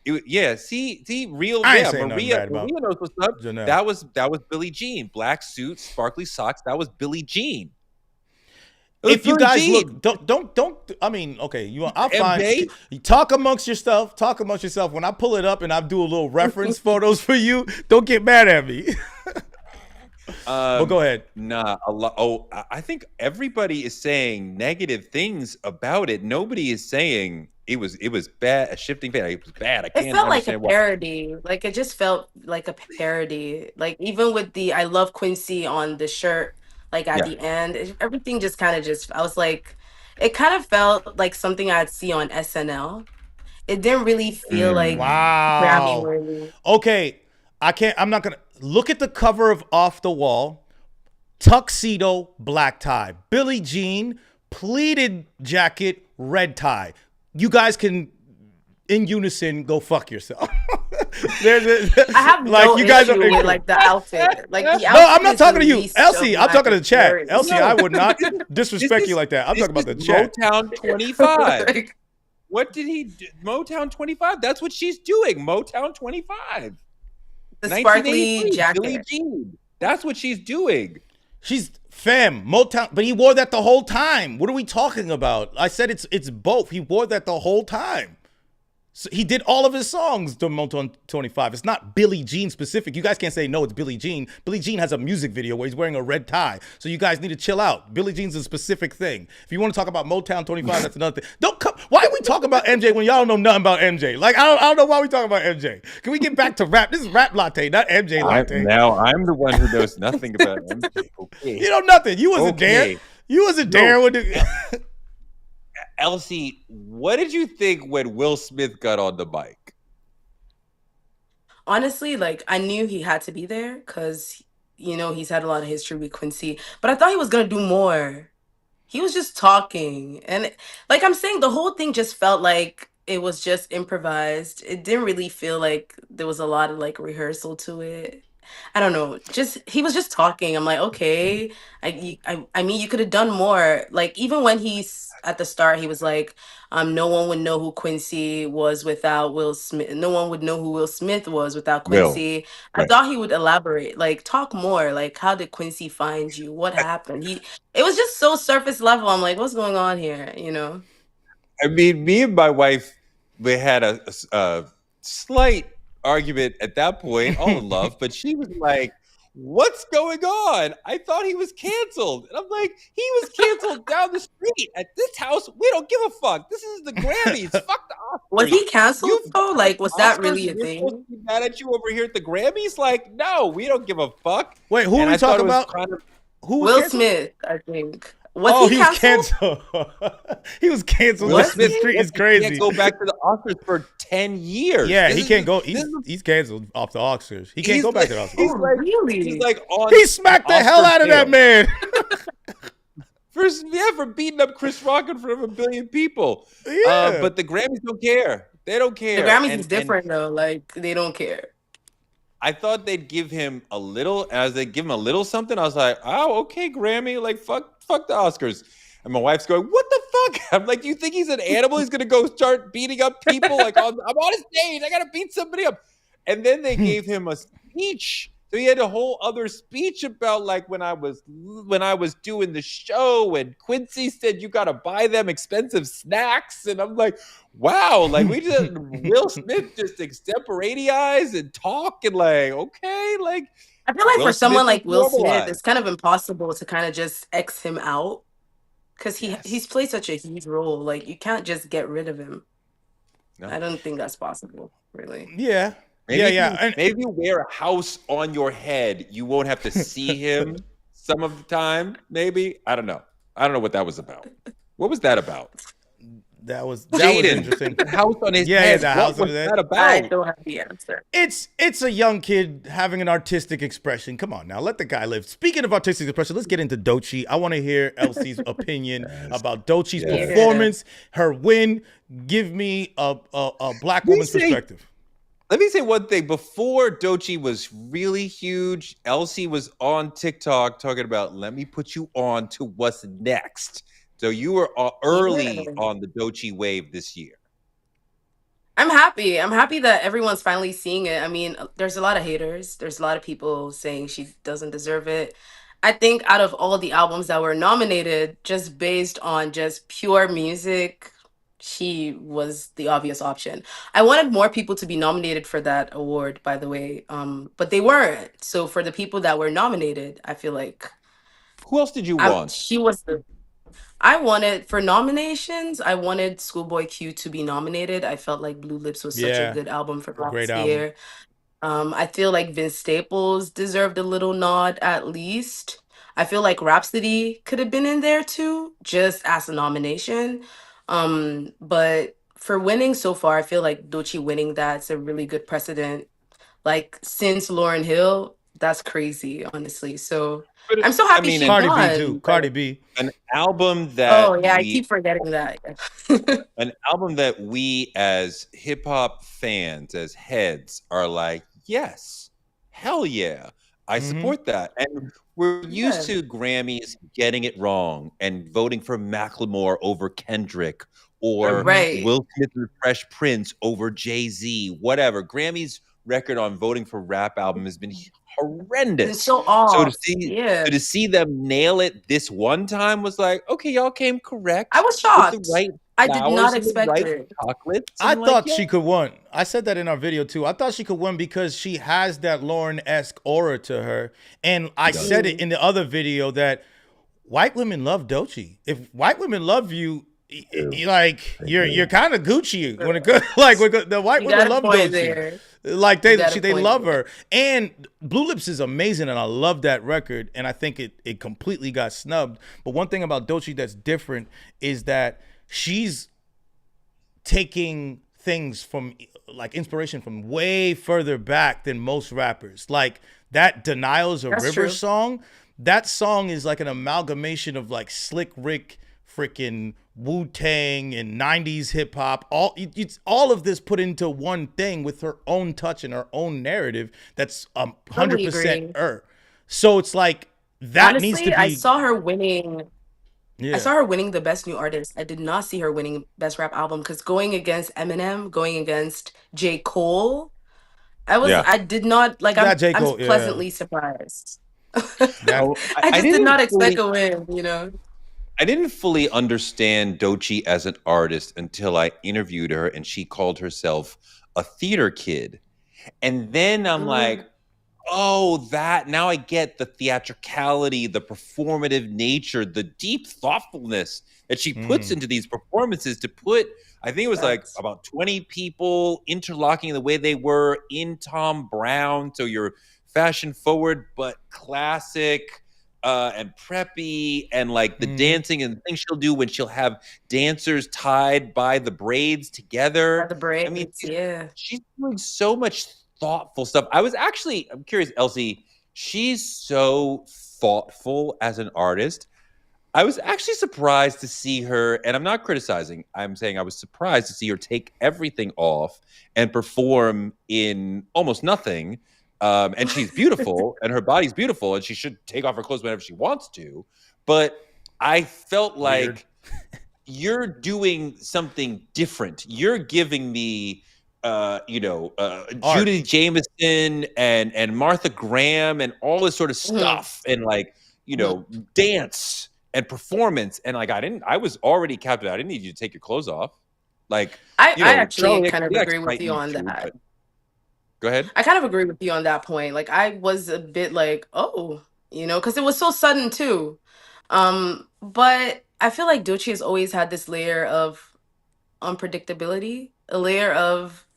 see, real.
I ain't
Yeah,
saying nothing
Maria
bad about
knows what's up.
Janelle.
That was Billie Jean. Black suit, sparkly socks. That was Billie Jean. It was
If you
Billie
guys
Jean.
look, don't. I mean, okay, I'll find.
MJ?
You talk amongst yourself. Talk amongst yourself. When I pull it up and I do a little reference photos for you, don't get mad at me. But go ahead.
Nah, a lot. Oh, I think everybody is saying negative things about it. Nobody is saying it was bad. A shifting fan. It was bad. I
It
can't
felt like a
understand why.
parody. Like it just felt like a parody. Like even with the "I love Quincy" on the shirt, like at the end, everything just kind of I was like, it kind of felt like something I'd see on SNL. It didn't really feel like Grammy
Wow.
worthy.
Okay, I'm not gonna look at the cover of Off the Wall. Tuxedo, black tie. Billie Jean, pleated jacket, red tie. You guys can, in unison, go fuck yourself.
I have no issue with like the outfit. Like the outfit.
No, I'm not
is
talking to you,
released
Elsie.
of
I'm talking to the
Black
chat.
Experience.
Elsie, I would not disrespect you like that. I'm
This
talking about the
is
chat.
Motown 25.
Like,
What did he do? Motown 25? That's what she's doing. Motown 25.
the sparkly
1983,
jacket.
Billie Jean. That's what she's doing.
She's femme, Motown, but he wore that the whole time. What are we talking about? I said it's both. He wore that the whole time. So he did all of his songs to Motown 25. It's not Billie Jean specific. You guys can't say no, it's Billie Jean. Billie Jean has a music video where he's wearing a red tie. So you guys need to chill out. Billie Jean's a specific thing. If you want to talk about Motown 25, that's another thing. Don't come. Why are we talking about MJ when y'all don't know nothing about MJ? Like I don't know why we talking about MJ. Can we get back to rap? This is Rap Latte, not MJ Latte.
I'm the one who knows nothing about MJ. Okay.
You know nothing. You wasn't there.
Okay.
You wasn't there when the
Elsie, what did you think when Will Smith got on the mic?
honestly, like I knew he had to be there because he's had a lot of history with Quincy, but I thought he was gonna do more. He was just talking, and like I'm saying, the whole thing just felt like it was just improvised. It didn't really feel like there was a lot of like rehearsal to it. I don't know. Just he was just talking. I'm like, okay. I mean, you could have done more. Like even when he's at the start, he was like, no one would know who Quincy was without Will Smith. No one would know who Will Smith was without
Will.
Quincy. I
Right.
thought he would elaborate, like talk more. Like, how did Quincy find you? What happened? It was just so surface level. I'm like, what's going on here?
I mean, me and my wife, we had a slight argument at that point, all in love, but she was like, what's going on? I thought he was canceled. And I'm like, he was canceled down the street. At this house, we don't give a fuck. This is the Grammys. Fuck the Oscars.
Was he canceled
You
though? Like, was that
Oscars,
really a
we're supposed
thing?
to be mad at you over here at the Grammys? Like, no, we don't give a fuck.
Wait, who
And
are we
I thought
talking
it was
about?
kind of
Who was
Will
canceled?
Smith, I think. Was
Oh,
he
he was
canceled?
canceled. He was canceled.
Will
Down the
Smith
street is
can't
crazy.
go back to the Oscars for 10 years.
Yeah,
This
he
is
can't
the-
go.
this is the
He's canceled off the Oscars. He can't
He's
go back to
like-
the
he's
Oscars.
Oh,
like-
really?
He's like on.
He smacked the hell
Oscar
out of that
bail.
man.
for beating up Chris Rock in front of a billion people.
Yeah.
But the Grammys don't care. They don't care.
The Grammys
And-
is different though. Like, they don't care.
I thought they'd give him a little, as they give him a little something. I was like, oh, okay, Grammy. Like, fuck the Oscars. And my wife's going, what the fuck? I'm like, do you think he's an animal? He's gonna go start beating up people? Like, I'm on a stage. I gotta beat somebody up. And then they gave him a speech. So he had a whole other speech about like when I was doing the show, and Quincy said you gotta buy them expensive snacks, and I'm like, wow, like we just Will Smith just extemporaneous and talk and like, okay, like
I feel like
Will
for someone
Smith
like
is
Will Smith,
normalized.
it's kind of impossible to kind of just X him out because
Yes.
he's played such a huge role. Like, you can't just get rid of him.
No.
I don't think that's possible, really.
Yeah.
Maybe
Yeah,
if
yeah.
you-
And-
maybe you wear a house on your head. You won't have to see him some of the time. Maybe I don't know. I don't know what that was about. What was that about?
That was
Jaden,
interesting.
the house on his
Yeah,
head.
the
What
house on
was
his head.
that
I
about?
don't have the answer.
It's a young kid having an artistic expression. Come on now, let the guy live. Speaking of artistic expression, let's get into Doechii. I want to hear Elsie's opinion about Doechii's
Yes.
performance, her win. Give me a black
We
woman's
say-
perspective.
Let me say one thing. Before Doechii was really huge, Elsie was on TikTok talking about, let me put you on to what's next. So you were early
Yeah.
on the Doechii wave this year.
I'm happy. I'm happy that everyone's finally seeing it. I mean, there's a lot of haters. There's a lot of people saying she doesn't deserve it. I think out of all the albums that were nominated, just based on just pure music, she was the obvious option. I wanted more people to be nominated for that award, by the way, but they weren't. So for the people that were nominated, I feel like
Who else did you
I,
want?
she was the. I wanted for nominations. I wanted Schoolboy Q to be nominated. I felt like Blue Lips was such
Yeah.
a good album for
Great
last
album.
year. I feel like Vince Staples deserved a little nod at least. I feel like Rhapsody could have been in there too, just as a nomination. But for winning so far, I feel like Doechii winning that's a really good precedent. Like since Lauryn Hill, that's crazy, honestly. So
But
I'm so
I
happy
mean,
she
Cardi
won.
B too. Cardi B.
an album that
Oh yeah, I
we
keep forgetting that.
an album that we as hip hop fans, as heads, are like, yes, hell yeah, I
Mhm.
support that. And we're used
Yeah.
to Grammys getting it wrong and voting for Macklemore over Kendrick or
Right.
Will Smith and Fresh Prince over Jay-Z, whatever. Grammys record on voting for rap album has been horrendous.
It's so
So
off.
to see
Yeah.
so to see them nail it this one time was like, okay, y'all came correct.
I was
with
shocked.
the right
I did
flowers
not
and the
expect
right
it.
chocolates.
I
and
thought
like,
she
yeah.
could win. I said that in our video too. I thought she could win because she has that Lauren-esque aura to her. And I
does.
said it in the other video that white women love Doechii. If white women love you, you're kind of Gucci when it goes like the white
You
women
got a
love
point
Doechii.
there.
Like
You got a
they
point
love
there.
her. And Blue Lips is amazing and I love that record and I think it completely got snubbed. But one thing about Doechii that's different is that she's taking things from like inspiration from way further back than most rappers. Like that "Denial's a
That's
River"
true.
song. That song is like an amalgamation of like Slick Rick, freaking Wu Tang, and '90s hip hop. It's all of this put into one thing with her own touch and her own narrative. That's
Totally
100%
agree.
her. So it's like that needs to
Honestly, I
be
saw her winning. I
yeah.
saw her winning the best new artist. I did not see her winning best rap album because going against Eminem, going against J. Cole,
Yeah.
I did not like
That J.
I'm
Cole, yeah.
pleasantly surprised.
That
Oh,
I
I
just did
didn't
not expect
fully
a win, you know.
I didn't fully understand Doechii as an artist until I interviewed her and she called herself a theater kid. And then I'm like,
Mm,
oh, that now I get the theatricality, the performative nature, the deep thoughtfulness that she puts
mm,
into these performances to put, I think it was like
facts.
about 20 people interlocking the way they were in Tom Brown. So you're fashion forward, but classic and preppy, and like the
mm.
dancing and the things she'll do when she'll have dancers tied by the braids
By
together.
the
I mean,
braids, yeah.
she's doing so much thoughtful stuff. I'm curious, Elsie, she's so thoughtful as an artist. I was actually surprised to see her, and I'm not criticizing, I'm saying I was surprised to see her take everything off and perform in almost nothing. And she's beautiful, and her body's beautiful, and she should take off her clothes whenever she wants to. But I felt
Weird.
like you're doing something different. You're giving me,
Art.
Judy Jameson and Martha Graham and all this sort of
Mhm,
stuff, and like
mhm.
dance and performance, and like I was already captivated. I didn't need you to take your clothes off. Like
I actually
Charlie
kind of
XCX
agree with
might
you
need
on
to,
that.
but go ahead.
I kind of agree with you on that point. Like I was a bit like, oh, you know, because it was so sudden too. But I feel like Doechii has always had this layer of unpredictability, a layer of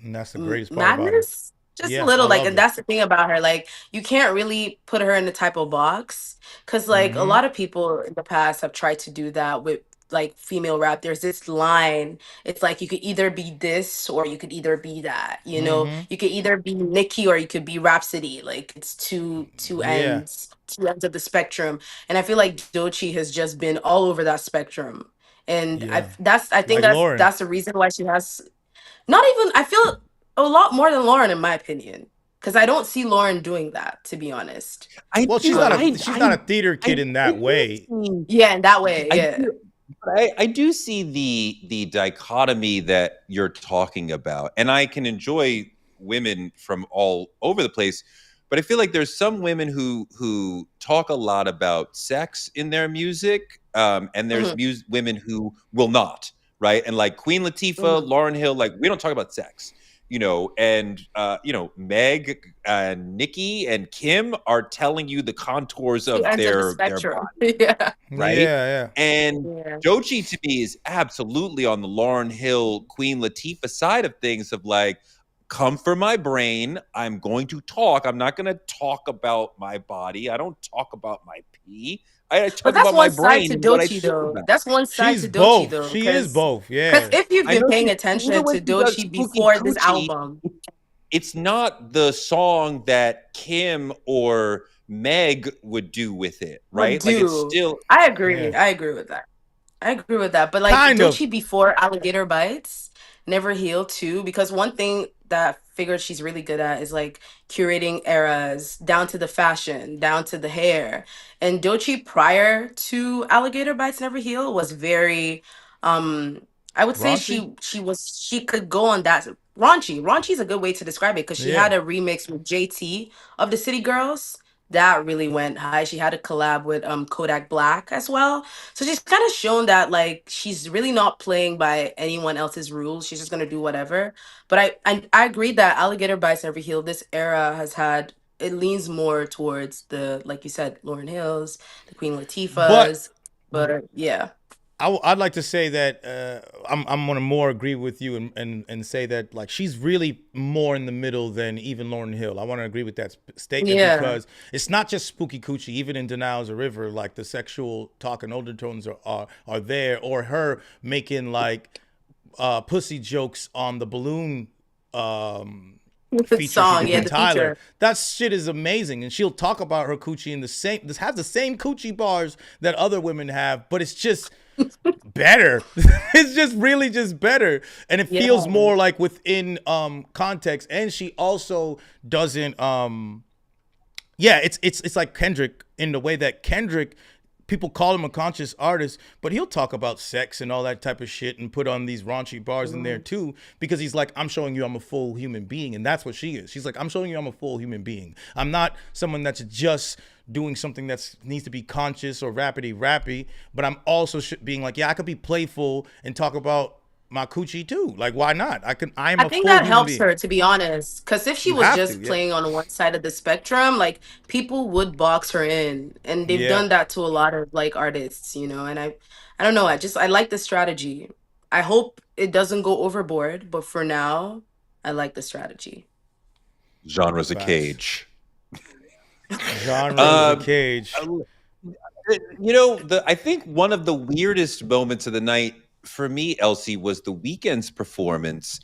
And that's the greatest part about her.
madness, just a
Yeah, I
little. Like,
love
and
that.
that's the thing about her. Like, you can't really put her in the type of box because, like, a
Mm-hmm.
lot of people in the past have tried to do that with like female rap. There's this line. It's like you could either be this or you could either be that. You know,
Mm-hmm.
you could either be Nicki or you could be Rhapsody. Like, it's
Yeah.
two ends of the spectrum. And I feel like Doechii has just been all over that spectrum. And
Yeah.
I think
Like Lauren.
that's the reason why she has not even, I feel a lot more than Lauren, in my opinion. Because I don't see Lauren doing that, to be honest.
I
Well, she's
do,
not
Um,
a she's not a theater
I,
kid in
I
that
do
way.
see.
yeah, in that way,
I
yeah.
do, but I do see the dichotomy that you're talking about, and I can enjoy women from all over the place. But I feel like there's some women who talk a lot about sex in their music, and there's
Hmm.
women who will not, right? And like Queen Latifah,
Hmm.
Lauryn Hill, like we don't talk about sex, and Meg and Nicki and Kim are telling you the contours
Two
of
ends of the
their
spectrum.
body,
Yeah.
right?
Yeah,
And
Yeah.
Doechii to me is absolutely on the Lauryn Hill, Queen Latifah side of things of like, come for my brain. I'm going to talk. I'm not going to talk about my body. I don't talk about my pee. I
But
talk
that's
about my
one side
brain
to
and what I
Doechii,
think
though.
about.
That's one side
she's
to Doechii,
both.
though.
She is both.
Because
Yeah.
if you've
I
been
know
paying
she's even
attention
when
to
she does
Doechii
Spooky
before this
Coochie,
album,
it's not the song that Kim or Meg would do with it,
would
right? Like it's
do.
still
I agree.
Yeah.
I agree with that. I agree with that. But like
Kind of.
Doechii before Alligator Bites, Never Heal too, because one thing that I figured she's really good at is like curating eras down to the fashion, down to the hair. And Doechii prior to Alligator Bites, Never Heal was very um I would say
Raunchy?
she could go on that raunchy. Raunchy is a good way to describe it because she had
Yeah.
a remix with JT of the City Girls. That really went high. She had a collab with Kodak Black as well. So she's kind of shown that like she's really not playing by anyone else's rules. She's just gonna do whatever. But I agree that Alligator Bites Never Heal, this era has had it leans more towards the like you said, Lauren Hills, the Queen
But
Latifahs. But yeah.
I'd like to say that I'm gonna more agree with you and say that like she's really more in the middle than even Lauryn Hill. I want to agree with that statement
Yeah.
because it's not just Spooky Coochie. Even in Denial's a River, like the sexual talk and undertones are there, or her making like pussy jokes on the balloon feature she
Song,
did
yeah,
with
the
Tyler.
feature.
That shit is amazing, and she'll talk about her coochie in the same. This has the same coochie bars that other women have, but it's just better. It's just really just better, and it
Yeah.
feels more like within context. And she also doesn't yeah, it's like Kendrick in the way that Kendrick, people call him a conscious artist, but he'll talk about sex and all that type of shit and put on these raunchy bars in there too, because he's like, I'm showing you I'm a full human being, and that's what she is. She's like, I'm showing you I'm a full human being. I'm not someone that's just doing something that needs to be conscious or rappity, but I'm also being like, yeah, I could be playful and talk about my coochie too. Like, why not? I'm
I
a
think
full
that
human
helps
being.
her, to be honest. Because if she
You
was
have to,
just
yeah.
playing on one side of the spectrum, like people would box her in, and they've
Yeah.
done that to a lot of like artists, you know. And I don't know. I like the strategy. I hope it doesn't go overboard, but for now, I like the strategy.
Genre's a
Facts.
cage.
Genre is a
Um,
cage.
You know, I think one of the weirdest moments of the night for me, Elsie, was the Weeknd's performance,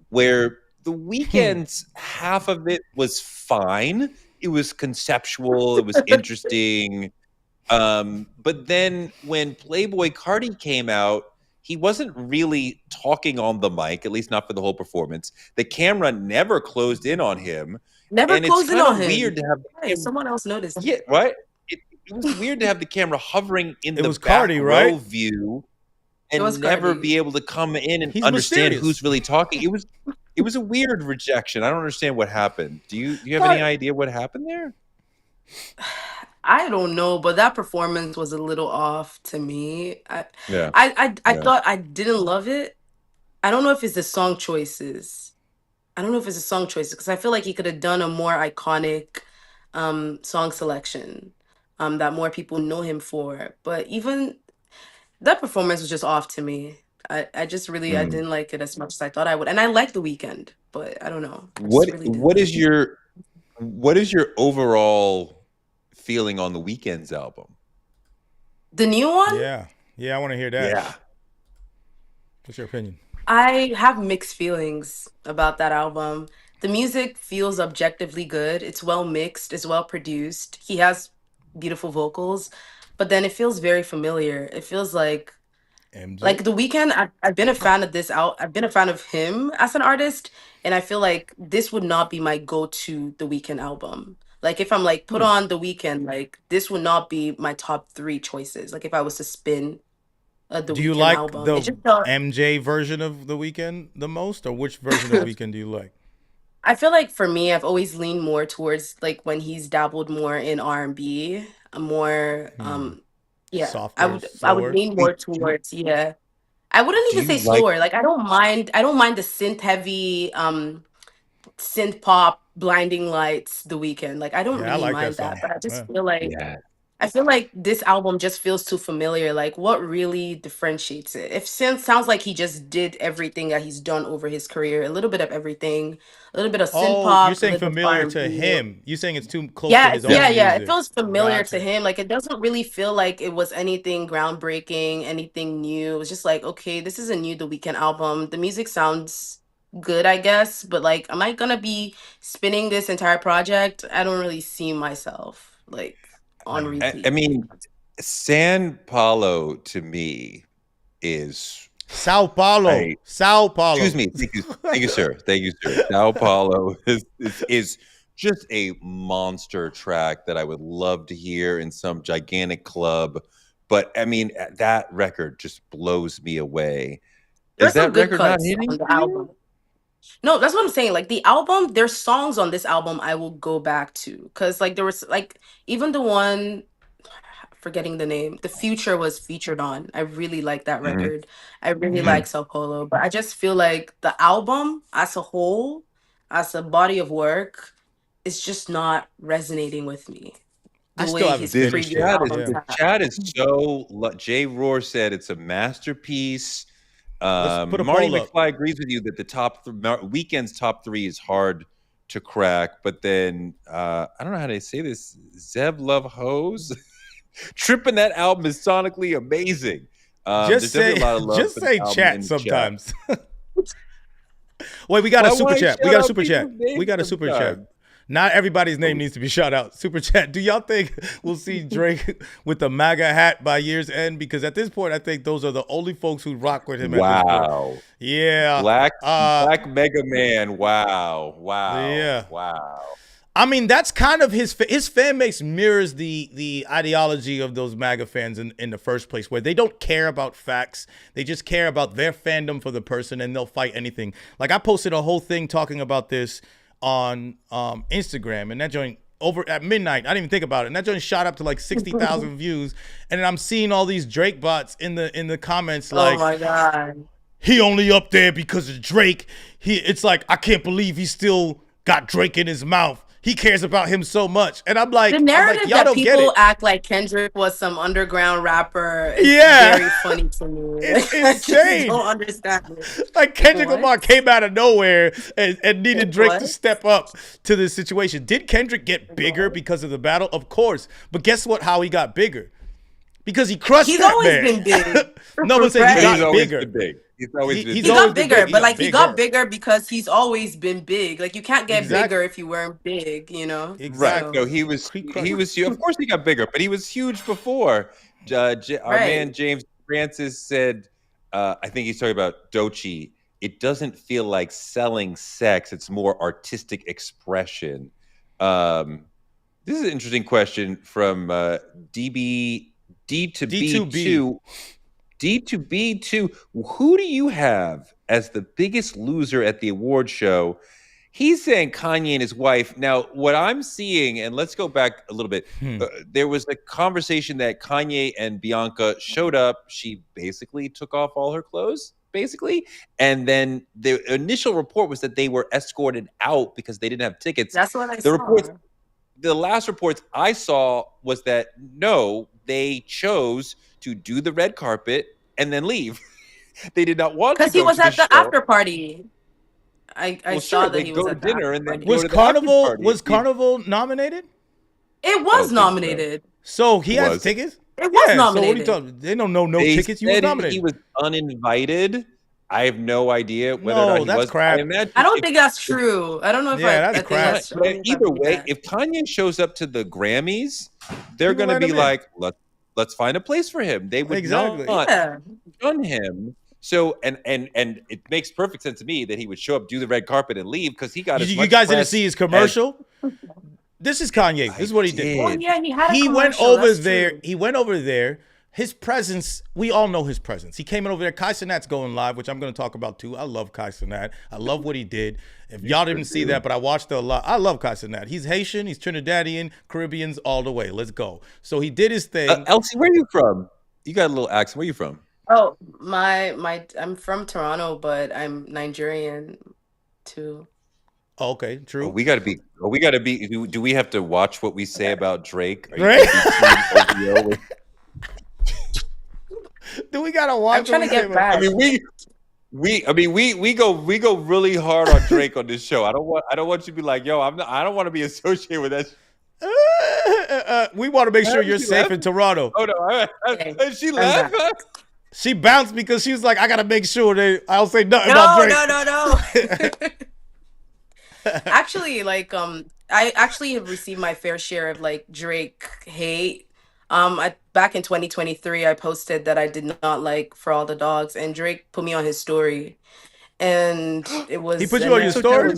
where the Weeknd's half of it was fine. It was conceptual. It was interesting. But then when Playboy Cardi came out, he wasn't really talking on the mic, at least not for the whole performance. The camera never closed in on him.
Never
And it's
closing
kind
on
of weird
him.
to have
Hey, someone else noticed.
yeah, right. It was weird to have the camera hovering in
It
the
was
back
Cardi,
row
right?
view
It was
and never
Cardi.
be able to come in and
He's
understand
mysterious.
who's really talking. It was a weird rejection. I don't understand what happened. Do you have any
Cardi,
idea what happened there?
I don't know, but that performance was a little off to me.
Yeah,
I
yeah.
thought I didn't love it. I don't know if it's the song choices. I don't know if it's the song choices because I feel like he could have done a more iconic song selection that more people know him for. But even that performance was just off to me. I just really I
Mm.
didn't like it as much as I thought I would. And I like The Weeknd, but I don't know. I just really didn't like it.
What is your overall feeling on the Weeknd's album?
The new one?
yeah. Yeah, I want to hear that.
Yeah.
What's your opinion?
I have mixed feelings about that album. The music feels objectively good. It's well mixed, it's well produced. He has beautiful vocals, but then it feels very familiar. It feels like
MJ?
The Weeknd. I've been a fan of this out. I've been a fan of him as an artist, and I feel like this would not be my go-to The Weeknd album. Like if I'm like put
Hmm.
on The Weeknd, like this would not be my top three choices. Like if I was to spin a The
Do you
Weeknd
like
album, it
the
just felt.
MJ version of The Weeknd the most, or which version of Weeknd do you like?
I feel like for me, I've always leaned more towards like when he's dabbled more in R&B, more yeah,
Softer,
I would
slower?
lean more towards yeah. I wouldn't
Do
even
you
say
like
slower. Like I don't mind the synth heavy synth pop blinding lights The Weekend. Like I don't
Yeah, I
really
like that
mind that,
song.
but
Yeah.
yeah.
I feel like this album just feels too familiar. Like, what really differentiates it? If Synth sounds like he just did everything that he's done over his career, a little bit of everything, a little bit of synth
Oh, you're
pop, a
saying
little bit of
familiar to
R&B.
him. You're saying it's too close to
Yeah,
his
Yeah.
own
yeah. It
music.
feels familiar to
Gotcha.
him. Like, it doesn't really feel like it was anything groundbreaking, anything new. It was just like, okay, this is a new The Weeknd album. The music sounds good, I guess, but like, am I gonna be spinning this entire project? I don't really see myself like on
I
repeat.
mean, San Paulo to me is
Sao Paulo.
a
Sao Paulo.
excuse me, thank you, sir. Thank you, sir. Sao Paulo is just a monster track that I would love to hear in some gigantic club. But I mean, that record just blows me away. Is
There's some
that
good
record not
cuts
hitting
on the
for you?
album. No, that's what I'm saying. Like the album, there's songs on this album I will go back to because like there was like even the one forgetting the name, The Future was featured on. I really like that
Mhm,
record. I really
mhm.
like Sao Paulo, but I just feel like the album as a whole, as a body of work, is just not resonating with me
I
the
still
way
haven't
his
The
finished
previous
it.
chat is
albums
Yeah.
the
have.
chat is so. Jay Rohr said it's a masterpiece.
Let's put a
Marty
poll up.
McFly agrees with you that the Weekend's top three is hard to crack, but then I don't know how to say this. Zev Love Hose, tripping that album is sonically amazing.
Just
There's
say
definitely a lot of love
just
for the
say
album in
chat
the chat.
sometimes. Wait, we got a
Why
super
won't you
chat. We
shout
got a
out
super chat.
people's names
We got a super chat.
sometimes?
Not everybody's name needs to be shout out. Super chat. Do y'all think we'll see Drake with the MAGA hat by year's end? Because at this point, I think those are the only folks who rock with him at this point.
Wow.
Yeah.
Black Mega Man. Wow.
Yeah.
Wow.
I mean, that's kind of his fan base mirrors the ideology of those MAGA fans in the first place, where they don't care about facts. They just care about their fandom for the person, and they'll fight anything. Like, I posted a whole thing talking about this on Instagram, and that joint over at midnight, I didn't even think about it, and that joint shot up to like 60,000 views, and then I'm seeing all these Drake bots in the comments like,
Oh my God.
he only up there because of Drake. It's like, I can't believe he still got Drake in his mouth. He cares about him so much. And I'm like,
The narrative
y'all
that
don't get
people
it.
act like Kendrick was some underground rapper is
Yeah.
very funny to me.
It's
I just
insane.
don't understand it.
Like, Kendrick
What?
Lamar came out of nowhere and needed Drake to
What?
step up to this situation. Did Kendrick get bigger because of the battle? Of course. But guess what? How he got bigger? Because he crushed
He's
that
always
man.
been big.
No one said he
Right?
got
He's always
bigger.
been big. He's always
He-
been
he's
He
big.
always
got
been
bigger,
big.
but like he got
bigger.
bigger because he's always been big. Like you can't get
Exactly.
bigger if you weren't big, you know?
Right.
So-
No, he was
He crushed.
of course he got bigger, but he was huge before. Our
Right.
man James Francis said, I think he's talking about Doechii. It doesn't feel like selling sex; it's more artistic expression. This is an interesting question from D2B2. D2B2. Who do you have as the biggest loser at the award show? He's saying Kanye and his wife. Now, what I'm seeing, and let's go back a little bit. There was a conversation that Kanye and Bianca showed up. She basically took off all her clothes, basically. And then the initial report was that they were escorted out because they didn't have tickets.
That's what I
The
saw.
reports, the last reports I saw was that no, they chose to do the red carpet and then leave. They did not want to
Because he
go
was
to
at the
show.
after party. I
Well,
saw
sure,
that
they
he
go
was
to
at the
dinner
after
and then
party.
go
Was
to the after
Carnival
party.
Carnival nominated?
It
don't
was
think so.
nominated.
So he
It
has
was.
tickets?
It was
Yeah,
nominated.
So what are you talking? They don't know no
They
tickets. You was
said
nominated.
he was uninvited. I have no idea whether or
No,
not he
that's
was.
crap.
I imagine
I don't
if-
think that's true. I don't know if
Yeah,
I
that's
think
crap.
that's true.
But either way, if Kanye shows up to the Grammys, they're
People
going to
let
be
him in.
like, let's find a place for him. They would
Exactly.
not
Yeah.
done him. So and it makes perfect sense to me that he would show up, do the red carpet, and leave because he got as
You
much
guys didn't
press
see his commercial? This is Kanye. This is what he did.
did.
Oh yeah, he had a
He went
commercial,
over
that's
there.
true.
He went over there. His presence, we all know his presence. He came in over there. Kai Cenat's going live, which I'm going to talk about too. I love Kai Cenat. I love what he did. If y'all didn't see that, but I watched it a lot. I love Kai Cenat. He's Haitian. He's Trinidadian, Caribbeans all the way. Let's go. So he did his thing.
Elsie, where are you from? You got a little accent. Where are you from?
Oh, I'm from Toronto, but I'm Nigerian too.
Oh, okay, true.
We got to be. Do we have to watch what we say about Drake? Are you
Right?
gonna be team OVO?
Do we gotta watch?
I'm trying to
what we say
get
about-
back.
we go really hard on Drake on this show. I don't want you to be like, yo, I don't want to be associated with that.
We want to make sure
She
you're safe
left?
in Toronto.
Oh no,
Okay,
she
I'm
laughed.
back.
She bounced because she was like, I gotta make sure I don't say nothing
No,
about Drake.
no. Actually, like I actually have received my fair share of like Drake hate. Back in 2023, I posted that I did not like For All the Dogs, and Drake put me on his story, and it was
He put you on your story?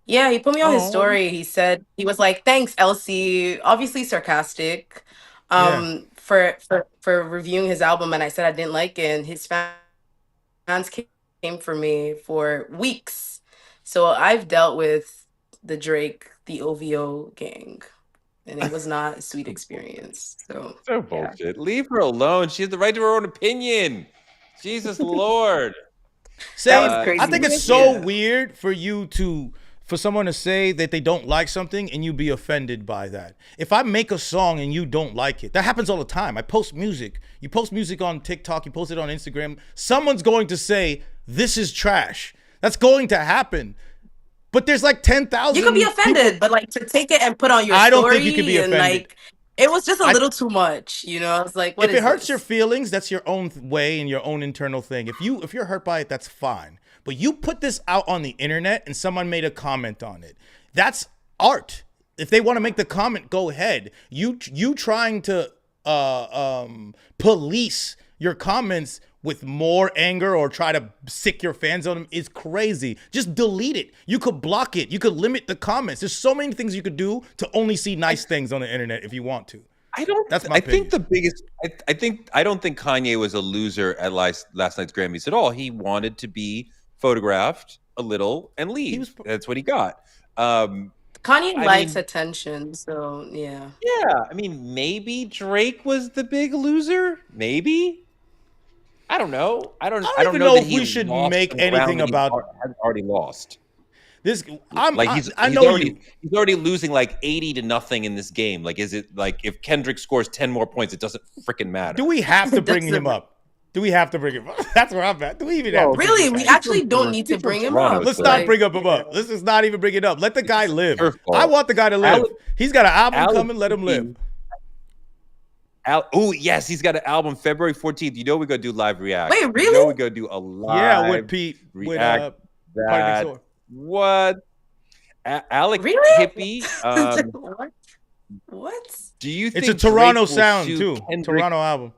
Yeah, he put me on his
Oh.
story. He said he was like, "Thanks, Elsie." Obviously sarcastic. For reviewing his album, and I said I didn't like it, and his fans came for me for weeks. So I've dealt with the OVO gang, and it was not a sweet experience. So
So bullshit. Leave her alone. She has the right to her own opinion. Jesus Lord.
Say,
was crazy.
I think it's so
Yeah.
weird for someone to say that they don't like something and you be offended by that. If I make a song and you don't like it, that happens all the time. I post music. You post music on TikTok, you post it on Instagram. Someone's going to say, this is trash. That's going to happen. But there's like 10,000
you could be offended, but like to take it and put on your
I don't
story,
think you could be
and
offended.
like it was just a little too much, you know. I was like, what
If
is
it hurts
this?
your feelings, that's your own way and your own internal thing. If you're hurt by it, that's fine. But you put this out on the internet and someone made a comment on it. That's art. If they want to make the comment, go ahead. You trying to police your comments with more anger or try to sick your fans on them is crazy. Just delete it. You could block it. You could limit the comments. There's so many things you could do to only see nice things on the internet if you want to.
I don't.
That's my
I
opinion.
think the biggest. I don't think Kanye was a loser at last night's Grammys at all. He wanted to be photographed a little and leave. That's what he got.
Kanye
I
likes
mean-
attention, so yeah.
Yeah, I mean, maybe Drake was the big loser. Maybe. I don't know. I don't
even
know
know
that
if
he
we should
lost
make
some ground
anything
that he
about-
had already lost.
This
Like
I know
already, he's already losing like 80-0 in this game. Like, is it like if Kendrick scores 10 more points, it doesn't freaking matter?
Do we have to
It
bring
doesn't-
him up? Do we have to bring him up? That's where I'm at. Do we even have to bring
Really,
him
we
up?
actually don't need to
He's from
bring him
Toronto,
up.
Let's
so-
not
Like,
bring him up. Let's just not even bring it up. Let the guy live.
your fault.
I want the guy to live.
Alex-
He's got an album
Alex
coming. Let him live.
Oh yes, he's got an album February 14th. You know we're gonna do live react.
Wait,
You know
really?
we're gonna do a live
Yeah, with Pete. With
react
Party
that.
Next Door.
What? Alec
Really?
Hippie.
What?
Do you
It's
think
a Toronto
Drake will
sound
sue
too.
Kendrick?
Toronto album.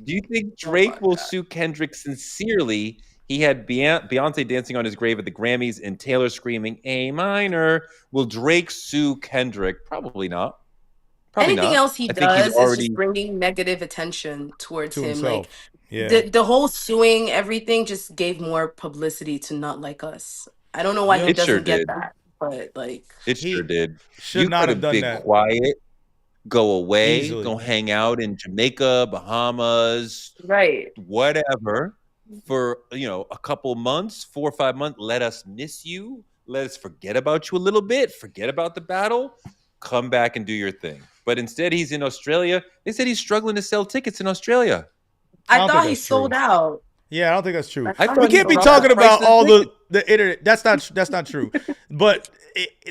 Do you think Drake will sue Kendrick sincerely? He had Beyonce dancing on his grave at the Grammys and Taylor screaming A minor. Will Drake sue Kendrick? Probably not. Probably
Anything
not.
else he
I think he's
does is
already-
just bringing negative attention towards
To
him.
himself.
Like
Yeah.
the whole suing everything just gave more publicity to Not Like Us. I don't know why he
It sure
doesn't get
did.
that, but like
It
He
sure did.
should
You
not
could
have done
been
that.
quiet, go away,
Easily.
go hang out in Jamaica, Bahamas,
right.
whatever, for a couple months, 4 or 5 months. Let us miss you. Let us forget about you a little bit. Forget about the battle. Come back and do your thing. But instead, he's in Australia. They said he's struggling to sell tickets in Australia.
I
I
don't
thought
think
he
that's true.
sold out.
Yeah, I don't think that's true.
I
thought
We
he
can't be
dropped the
talking
price
about
of
all
ticket.
the internet. That's not true. But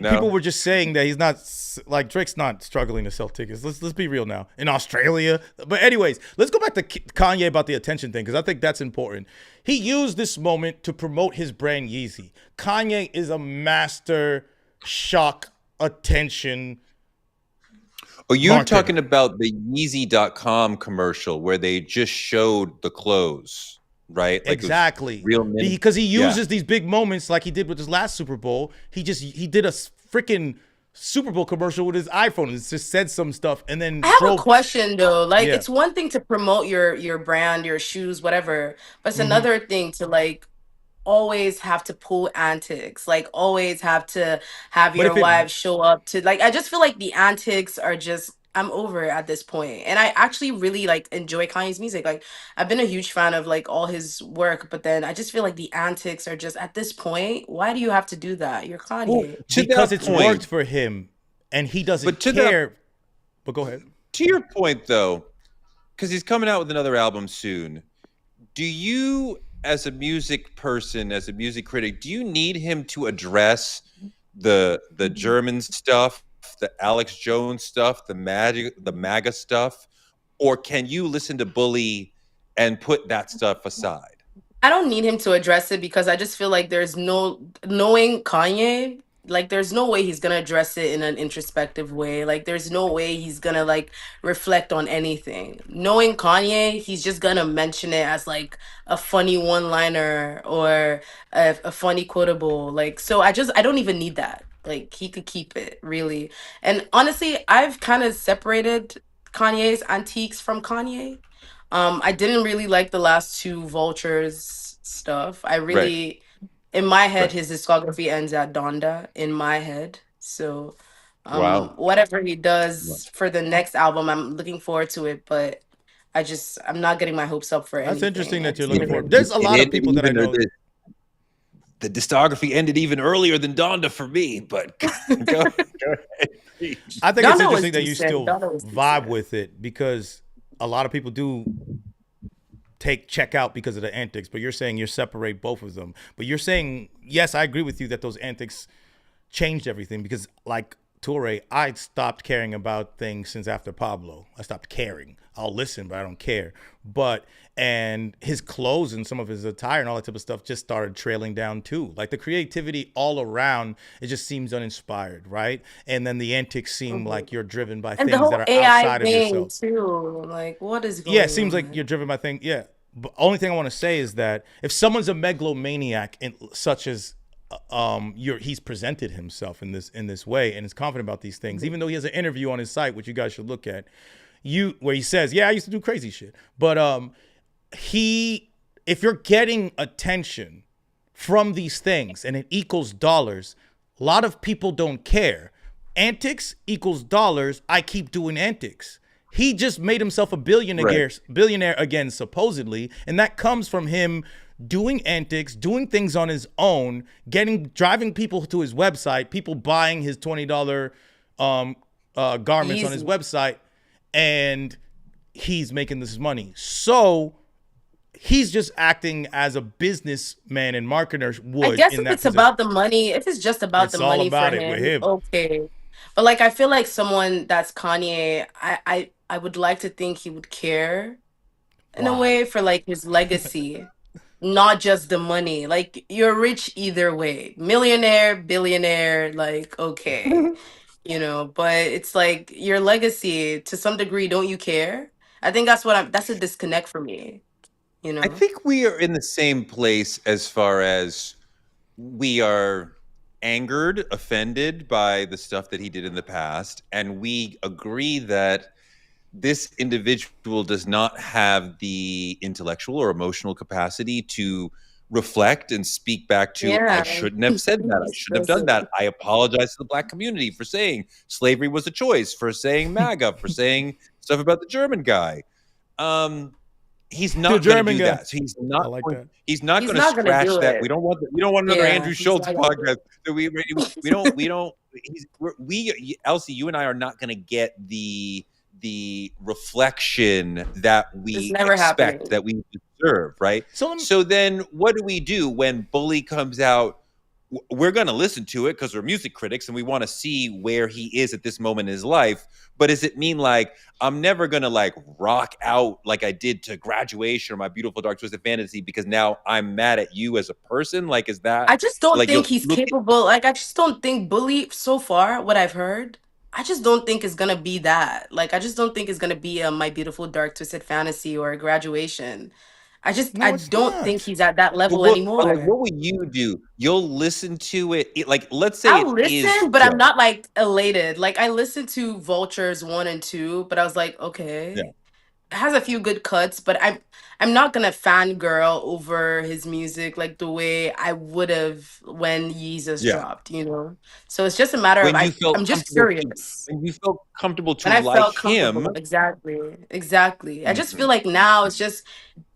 No.
people were just saying that he's not like Drake's not struggling to sell tickets. Let's be real now. In Australia. But anyways, let's go back to Kanye about the attention thing because I think that's important. He used this moment to promote his brand Yeezy. Kanye is a master shock attention.
Oh, you're
Marketer.
talking about the Yeezy.com commercial where they just showed the clothes, right? Like it was
Exactly.
real men.
Because he
Yeah.
uses these big moments like he did with his last Super Bowl. He did a freaking Super Bowl commercial with his iPhone. It just said some stuff and then
I have a
drove.
question though. Like
Yeah.
it's one thing to promote your brand, your shoes, whatever, but it's
Mhm.
another thing to like always have to pull antics, like always have to have
But
your
if it-
wives show up to like I just feel like the antics are just I'm over it at this point. And I actually really like enjoy Kanye's music. Like I've been a huge fan of like all his work, but then I just feel like the antics are just at this point, why do you have to do that? You're Kanye.
To
Because
that
it's
point-
worked for him and he doesn't
But to that-
care. But go ahead.
To your point, though, because he's coming out with another album soon, do you, as a music person, as a music critic, do you need him to address the German stuff, the Alex Jones stuff, the MAGA stuff, or can you listen to Bully and put that stuff aside?
I don't need him to address it because I just feel like there's no knowing Kanye, like there's no way he's gonna address it in an introspective way. Like there's no way he's gonna like reflect on anything. Knowing Kanye, he's just gonna mention it as like a funny one-liner or a funny quotable. Like so I don't even need that. Like he could keep it really. And honestly, I've kind of separated Kanye's antiques from Kanye. I didn't really like the last two Vultures stuff. I really, in my head,
Right.
his discography ends at Donda in my head. So,
Wow.
whatever he does for the next album, I'm looking forward to it. But I'm not getting my hopes up for
That's
anything.
interesting
I
that you're
just
looking
never-
for. There's a lot of
ended
people that I
even-
know.
The discography ended even earlier than Donda for me, but go ahead.
I think
Donda
it's
was
interesting that you
decent.
still
Donda was
vibe
decent.
with it because a lot of people do check out because of the antics, but you're saying you separate both of them. But you're saying, yes, I agree with you that those antics changed everything because like Toure, I stopped caring about things since after Pablo. I stopped caring. I'll listen, but I don't care. And his clothes and some of his attire and all that type of stuff just started trailing down too. Like the creativity all around, it just seems uninspired, right? And then the antics seem like you're driven by
And the
things that
whole
are
AI
outside of
thing
yourself.
too. Like, what is
Yeah, it
going
seems like
on?
you're driven by things. Yeah. But only thing I want to say is that if someone's a megalomaniac, such as he's presented himself in this way and is confident about these things, even though he has an interview on his site, which you guys should look at, where he says, "Yeah, I used to do crazy shit," but if you're getting attention from these things and it equals dollars, a lot of people don't care. Antics equals dollars. I keep doing antics. He just made himself a billionaire again, supposedly, and that comes from him doing antics, doing things on his own, driving people to his website, people buying his $20 garments on his
Easy.
website, and he's making this money. So he's just acting as a businessman and marketer would.
I guess
in
if
that
it's
position.
about the money, if it's just about
It's
the
all
money
about
for
it with
him,
him.
okay. But like, I feel like someone that's Kanye, I would like to think he would care in a
Why?
way for like his legacy, not just the money. Like, you're rich either way, millionaire, billionaire, like, okay, but it's like your legacy to some degree, don't you care? I think that's a disconnect for me, you
I
know?
think we are in the same place as far as we are angered, offended by the stuff that he did in the past, and we agree that this individual does not have the intellectual or emotional capacity to reflect and speak back to, I
Yeah.
shouldn't have said that. I shouldn't have done that. I apologize to the Black community for saying slavery was a choice, for saying MAGA, for saying stuff about the German guy. He's
The
not going to
German
do
guy.
that. So
I like that.
he's not
He's
going to
not gonna
scratch
do
that.
it.
We don't want another
Yeah,
Andrew
he's
Schultz
not gonna do
podcast. So we don't Elsie, you and I are not going to get the reflection that
It's
we
never
expect,
happening.
that we deserve, right?
So
So then what do we do when Bully comes out? We're going to listen to it because we're music critics and we want to see where he is at this moment in his life. But does it mean like I'm never going to like rock out like I did to Graduation or My Beautiful Dark Twisted Fantasy because now I'm mad at you as a person? Like, is that
I just don't
like you'll
think he's
look at,
capable. Like, I just don't think Bully, so far, what I've heard, I just don't think it's gonna be that. Like, I just don't think it's gonna be a My Beautiful Dark Twisted Fantasy or a Graduation. I
no, it's
don't think
not.
he's at that
but
level
like
anymore.
what will you do? You'll listen to it, like let's say
I'll
it is
listen, but I'm
Joe.
not like elated. Like, I listened to Vultures 1 and 2, but I was like,
Yeah.
okay. It has a few good cuts, but I'm not gonna fangirl over his music like the way I would have when Yeezus
Yeah.
dropped. So it's just a matter of
When you felt
I'm just
comfortable to
curious.
when you felt comfortable to
When I
like
felt
him.
comfortable, exactly, exactly. I just
Mhm.
feel like now it's just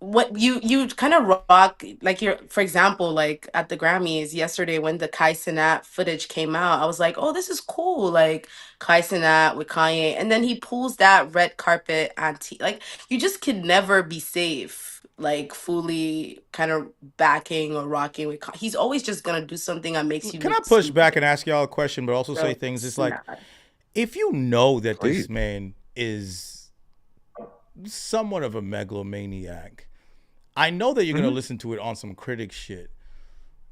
what you kind of rock, like, for example, like at the Grammys yesterday when the Kai Cenat footage came out, I was like, oh, this is cool, like Kai Cenat with Kanye, and then he pulls that red carpet anti, like, you just can never be safe, like fully kind of backing or rocking with he's always just gonna do something that makes you
Can I
look
push back
stupid.
and ask y'all a question, but also say
So
things? It's
it's
like,
not.
if you know that
Please.
this man is somewhat of a megalomaniac, I know that you're gonna listen to it on some critic shit.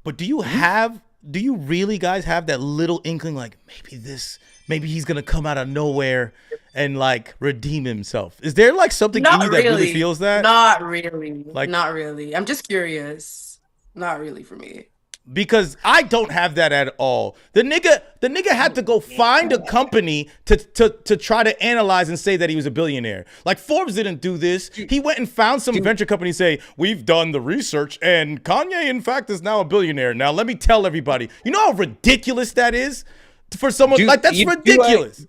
But do you really guys have that little inkling, like maybe he's gonna come out of nowhere and like redeem himself? Is there like something in
Not
you that really
really.
feels that?
Not really.
Like,
Not really. I'm just curious. Not really for me.
because I don't have that at all. The nigga had to go find a company to try to analyze and say that he was a billionaire. Like, Forbes didn't do this. He went and found some venture company, say, we've done the research and Kanye in fact is now a billionaire. Now let me tell everybody. You know how ridiculous that is for someone? Like, that's ridiculous.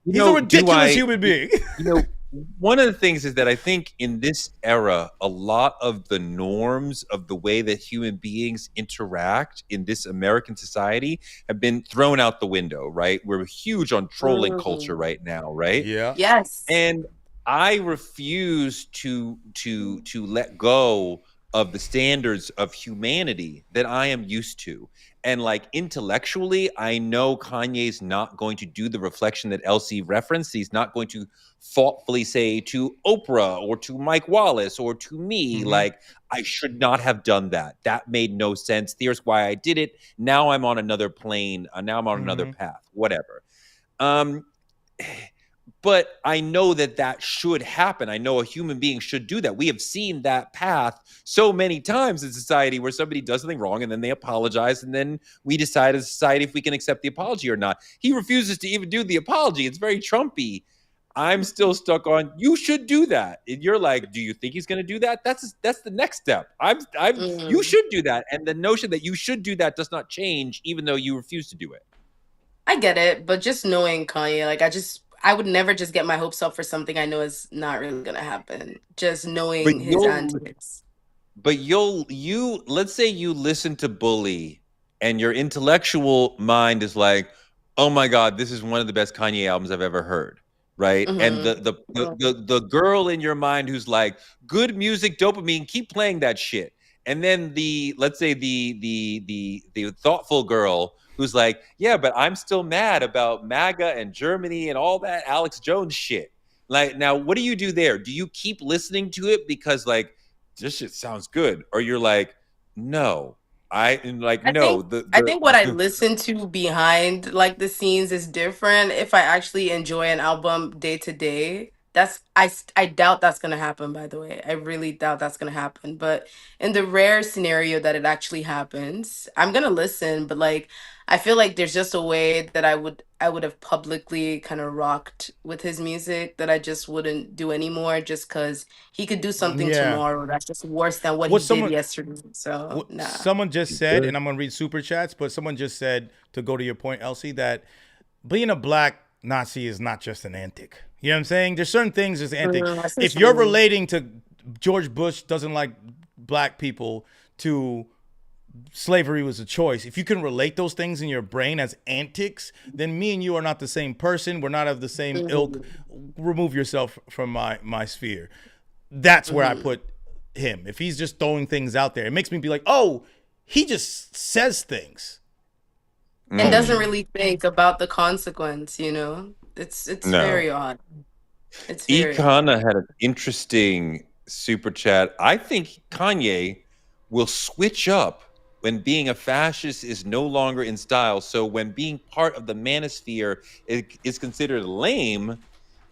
He's a ridiculous human being.
You know, one of the things is that I think in this era, a lot of the norms of the way that human beings interact in this American society have been thrown out the window, right? We're huge on trolling culture right now, right?
Yeah.
Yes.
And I refuse to let go of the standards of humanity that I am used to. And like intellectually, I know Kanye's not going to do the reflection that Elsie referenced. He's not going to thoughtfully say to Oprah or to Mike Wallace or to me,
Mhm.
like, I should not have done that. That made no sense. Here's why I did it. Now I'm on another plane. Now I'm on another
Mhm.
path, whatever. Um, but I know that that should happen. I know a human being should do that. We have seen that path so many times in society where somebody does something wrong and then they apologize, and then we decide as a society if we can accept the apology or not. He refuses to even do the apology. It's very Trumpy. I'm still stuck on you should do that. And you're like, do you think he's going to do that? That's the next step. You
Mm.
should do that, and the notion that you should do that does not change, even though you refuse to do it.
I get it, but just knowing Kanye, like I would never just get my hopes up for something I know is not really gonna happen. Just
But
knowing his
you'll
antics.
But you let's say you listen to Bully and your intellectual mind is like, "Oh my god, this is one of the best Kanye albums I've ever heard." Right? And
Hmm.
the girl in your mind who's like, "Good music, dopamine, keep playing that shit." And then the let's say the thoughtful girl who's like, "Yeah, but I'm still mad about MAGA and Germany and all that Alex Jones shit." Like, now what do you do there? Do you keep listening to it because like this shit sounds good, or you're like, no, I and like
I
no,
think
the
I think what I
the
listen to behind like the scenes is different. If I actually enjoy an album day to day, I doubt that's gonna happen. By the way, I really doubt that's gonna happen. But in the rare scenario that it actually happens, I'm gonna listen. But like, I feel like there's just a way that I would have publicly kind of rocked with his music that I just wouldn't do anymore, just because he could do something
Yeah.
tomorrow that's just worse than what he
What
did
someone
yesterday. So
what
nah.
someone just said,
good.
and I'm gonna read super chats, but someone just said to go to your point, Elsie, that being a black Nazi is not just an antic. You know what I'm saying? There's certain things as antic.
I see what
If
you
you're
mean.
relating to George Bush doesn't like black people to slavery was a choice. If you can relate those things in your brain as antics, then me and you are not the same person. We're not of the same ilk.
Mhm,
Remove yourself from my sphere. That's where I
mhm.
put him. If he's just throwing things out there, it makes me be like, oh, he just says things.
And
Oh,
doesn't
Mm,
really think about the consequence, you know? It's
no.
very odd. It's very odd.
Ekana had an interesting super chat. I think Kanye will switch up when being a fascist is no longer in style. So when being part of the manosphere is considered lame,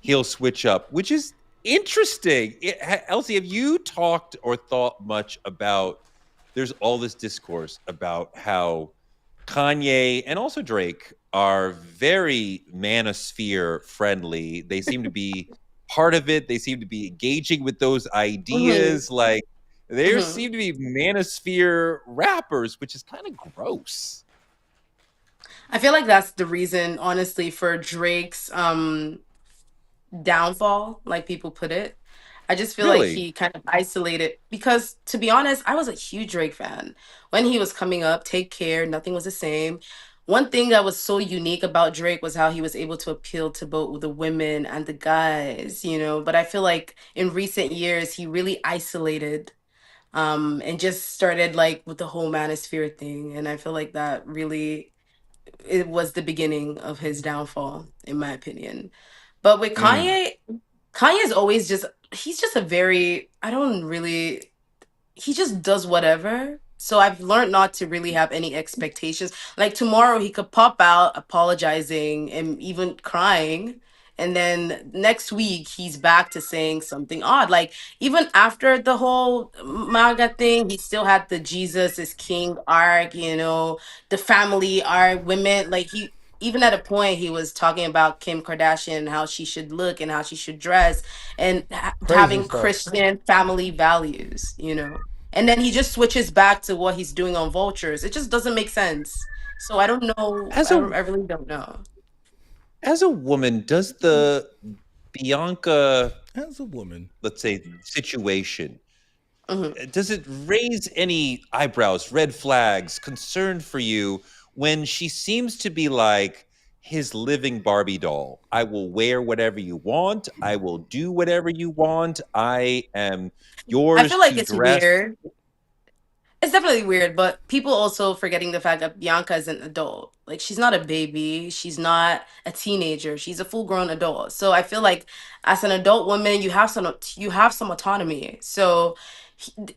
he'll switch up, which is interesting. Elsie, have you talked or thought much about? There's all this discourse about how Kanye and also Drake are very manosphere friendly. They seem to be part of it. They seem to be engaging with those
Mhm,
ideas. Like they
mhm.
seem to be manosphere rappers, which is kind of gross.
I feel like that's the reason, honestly, for Drake's downfall, like people put it. I just feel like
Really?
he kind of isolated because, to be honest, I was a huge Drake fan when he was coming up. Take Care, Nothing Was the Same. One thing that was so unique about Drake was how he was able to appeal to both the women and the guys, you know. But I feel like in recent years he really isolated and just started like with the whole manosphere thing, and I feel like that really it was the beginning of his downfall, in my opinion. But with
Mm.
Kanye, Kanye's always just he's just a very I don't really he just does whatever. So I've learned not to really have any expectations. Like tomorrow he could pop out apologizing and even crying. And then next week he's back to saying something odd. Like even after the whole MAGA thing, he still had the Jesus is King arc, you know, the family arc, women like he even at a point he was talking about Kim Kardashian and how she should look and how she should dress and
crazy
having
stuff.
Christian family values, you know. And then he just switches back to what he's doing on Vultures. It just doesn't make sense. So I don't know.
As a
I really don't know.
as a woman, does the Bianca,
As a woman,
let's say, situation,
Mhm.
does it raise any eyebrows, red flags, concern for you when she seems to be like his living Barbie doll? I will wear whatever you want. I will do whatever you want. I am
I
yours
feel like
to
it's
dress.
weird. It's definitely weird, but people also forgetting the fact that Bianca is an adult. Like she's not a baby, she's not a teenager, she's a full-grown adult. So I feel like as an adult woman, you have some autonomy. So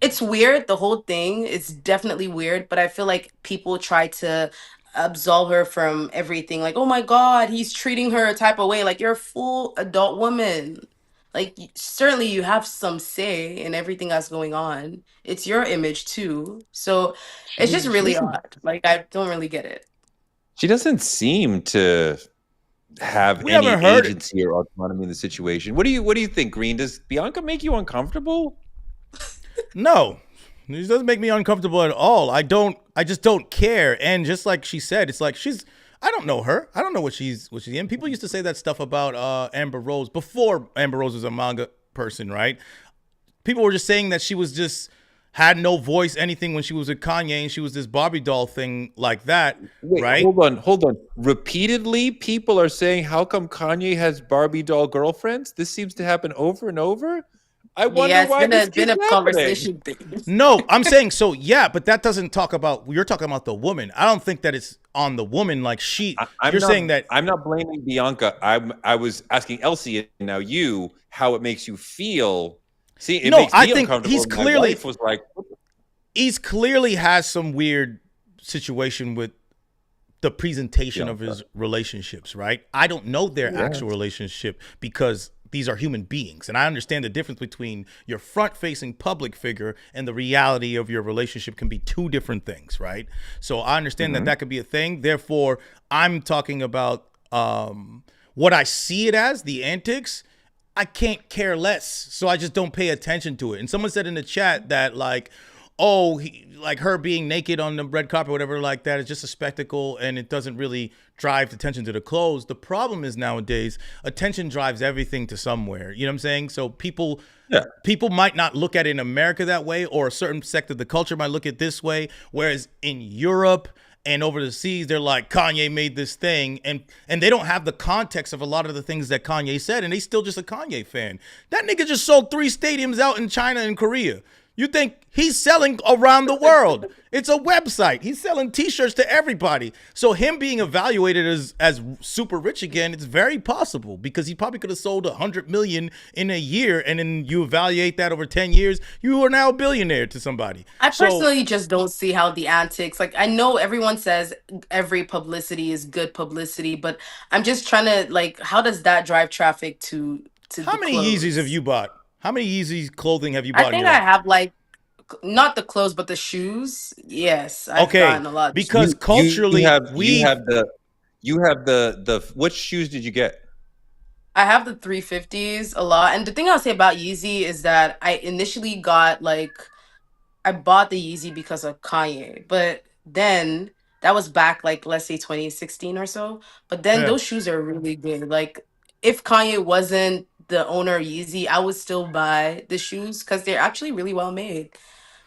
it's weird, the whole thing. It's definitely weird, but I feel like people try to absolve her from everything. Like, oh my God, he's treating her a type of way. Like you're a full adult woman. Like certainly you have some say in everything that's going on. It's your image too. So it's just
She
really
doesn't.
odd. Like I don't really get it.
She doesn't seem to have
We
any
haven't heard it.
agency or autonomy in the situation. What do you think, Green? Does Bianca make you uncomfortable?
No, this doesn't make me uncomfortable at all. I just don't care. And just like she said, it's like I don't know her. I don't know what she's in. People used to say that stuff about Amber Rose before Amber Rose was a manga person, right? People were just saying that she was just had no voice, anything when she was with Kanye, and she was this Barbie doll thing like that,
Wait,
right?
hold on. Repeatedly, people are saying, "How come Kanye has Barbie doll girlfriends?" This seems to happen over and over. I wonder
Yeah, it's
why this
been
keeps
a
happening.
conversation thing.
No, I'm saying so, yeah, but that doesn't talk about. You're talking about the woman. I don't think that it's on the woman. Like
I'm
you're
not.
saying that.
I'm not blaming Bianca. I was asking Elsie and now you how it makes you feel. See, it
No,
makes
I
me
think
uncomfortable. My wife was like,
he's clearly has some weird situation with the presentation of his relationships, right? I don't know their actual relationship because these are human beings. And I understand the difference between your front-facing public figure and the reality of your relationship can be two different things, right? So I understand that that could be a thing. Therefore, I'm talking about what I see it as, the antics. I can't care less. So I just don't pay attention to it. And someone said in the chat that like, oh, like her being naked on the red carpet, whatever like that, is just a spectacle and it doesn't really drive attention to the clothes. The problem is nowadays, attention drives everything to somewhere. You know what I'm saying? So people might not look at it in America that way, or a certain sect of the culture might look at it this way. Whereas in Europe and over the seas, they're like, Kanye made this thing, and they don't have the context of a lot of the things that Kanye said, and they still just a Kanye fan. That nigga just sold 3 stadiums out in China and Korea. You think he's selling around the world? It's a website. He's selling T-shirts to everybody. So him being evaluated as super rich again, it's very possible because he probably could have sold 100 million in a year, and then you evaluate that over 10 years, you are now a billionaire to somebody.
I
So
personally just don't see how the antics, like I know everyone says every publicity is good publicity, but I'm just trying to like, how does that drive traffic to
how
the
many Yeezys have
clothes?
you bought? How many Yeezys clothing have you
I
bought in
think
your
I
life?
have like not the clothes, but the shoes. Yes, I've
Okay,
gotten a lot of
because
shoes.
you
culturally,
have the which shoes did you get?
I have the 350s a lot. And the thing I'll say about Yeezy is that I initially got like I bought the Yeezy because of Kanye, but then that was back like let's say 2016 or so. But then
yeah.
those shoes are really good. Like if Kanye wasn't the owner of Yeezy, I would still buy the shoes because they're actually really well made.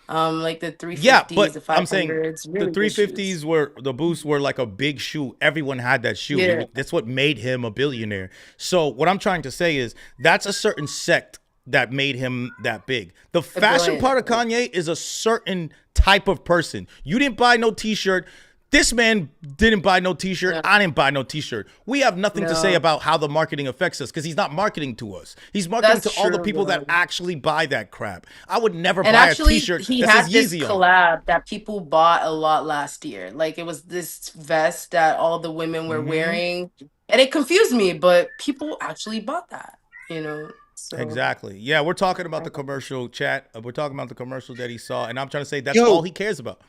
Like the
Yeah,
350s,
but
the
I'm saying
500s,
the
really good shoes.
350s were the boosts were like a big shoe. Everyone had that shoe.
Yeah,
That's what made him a billionaire. So what I'm trying to say is that's a certain sect that made him that big. The
a
fashion
billion.
part of Kanye is a certain type of person. You didn't buy no t-shirt. This man didn't buy no t-shirt.
No,
I didn't buy no t-shirt. We have nothing to say
no,
about how the marketing affects us because he's not marketing to us. He's marketing
that's
to all the
true
people that
though.
actually buy that crap. I would never
And
buy a
actually,
t-shirt
he
that says
had this
Yeezy on it.
collab that people bought a lot last year. Like it was this vest that all the women were wearing, and it confused me, but people actually bought that, you know. So
Exactly. Yeah, we're talking about the commercial chat. We're talking about the commercial that he saw, and I'm trying to say that's all
Yo,
he cares about.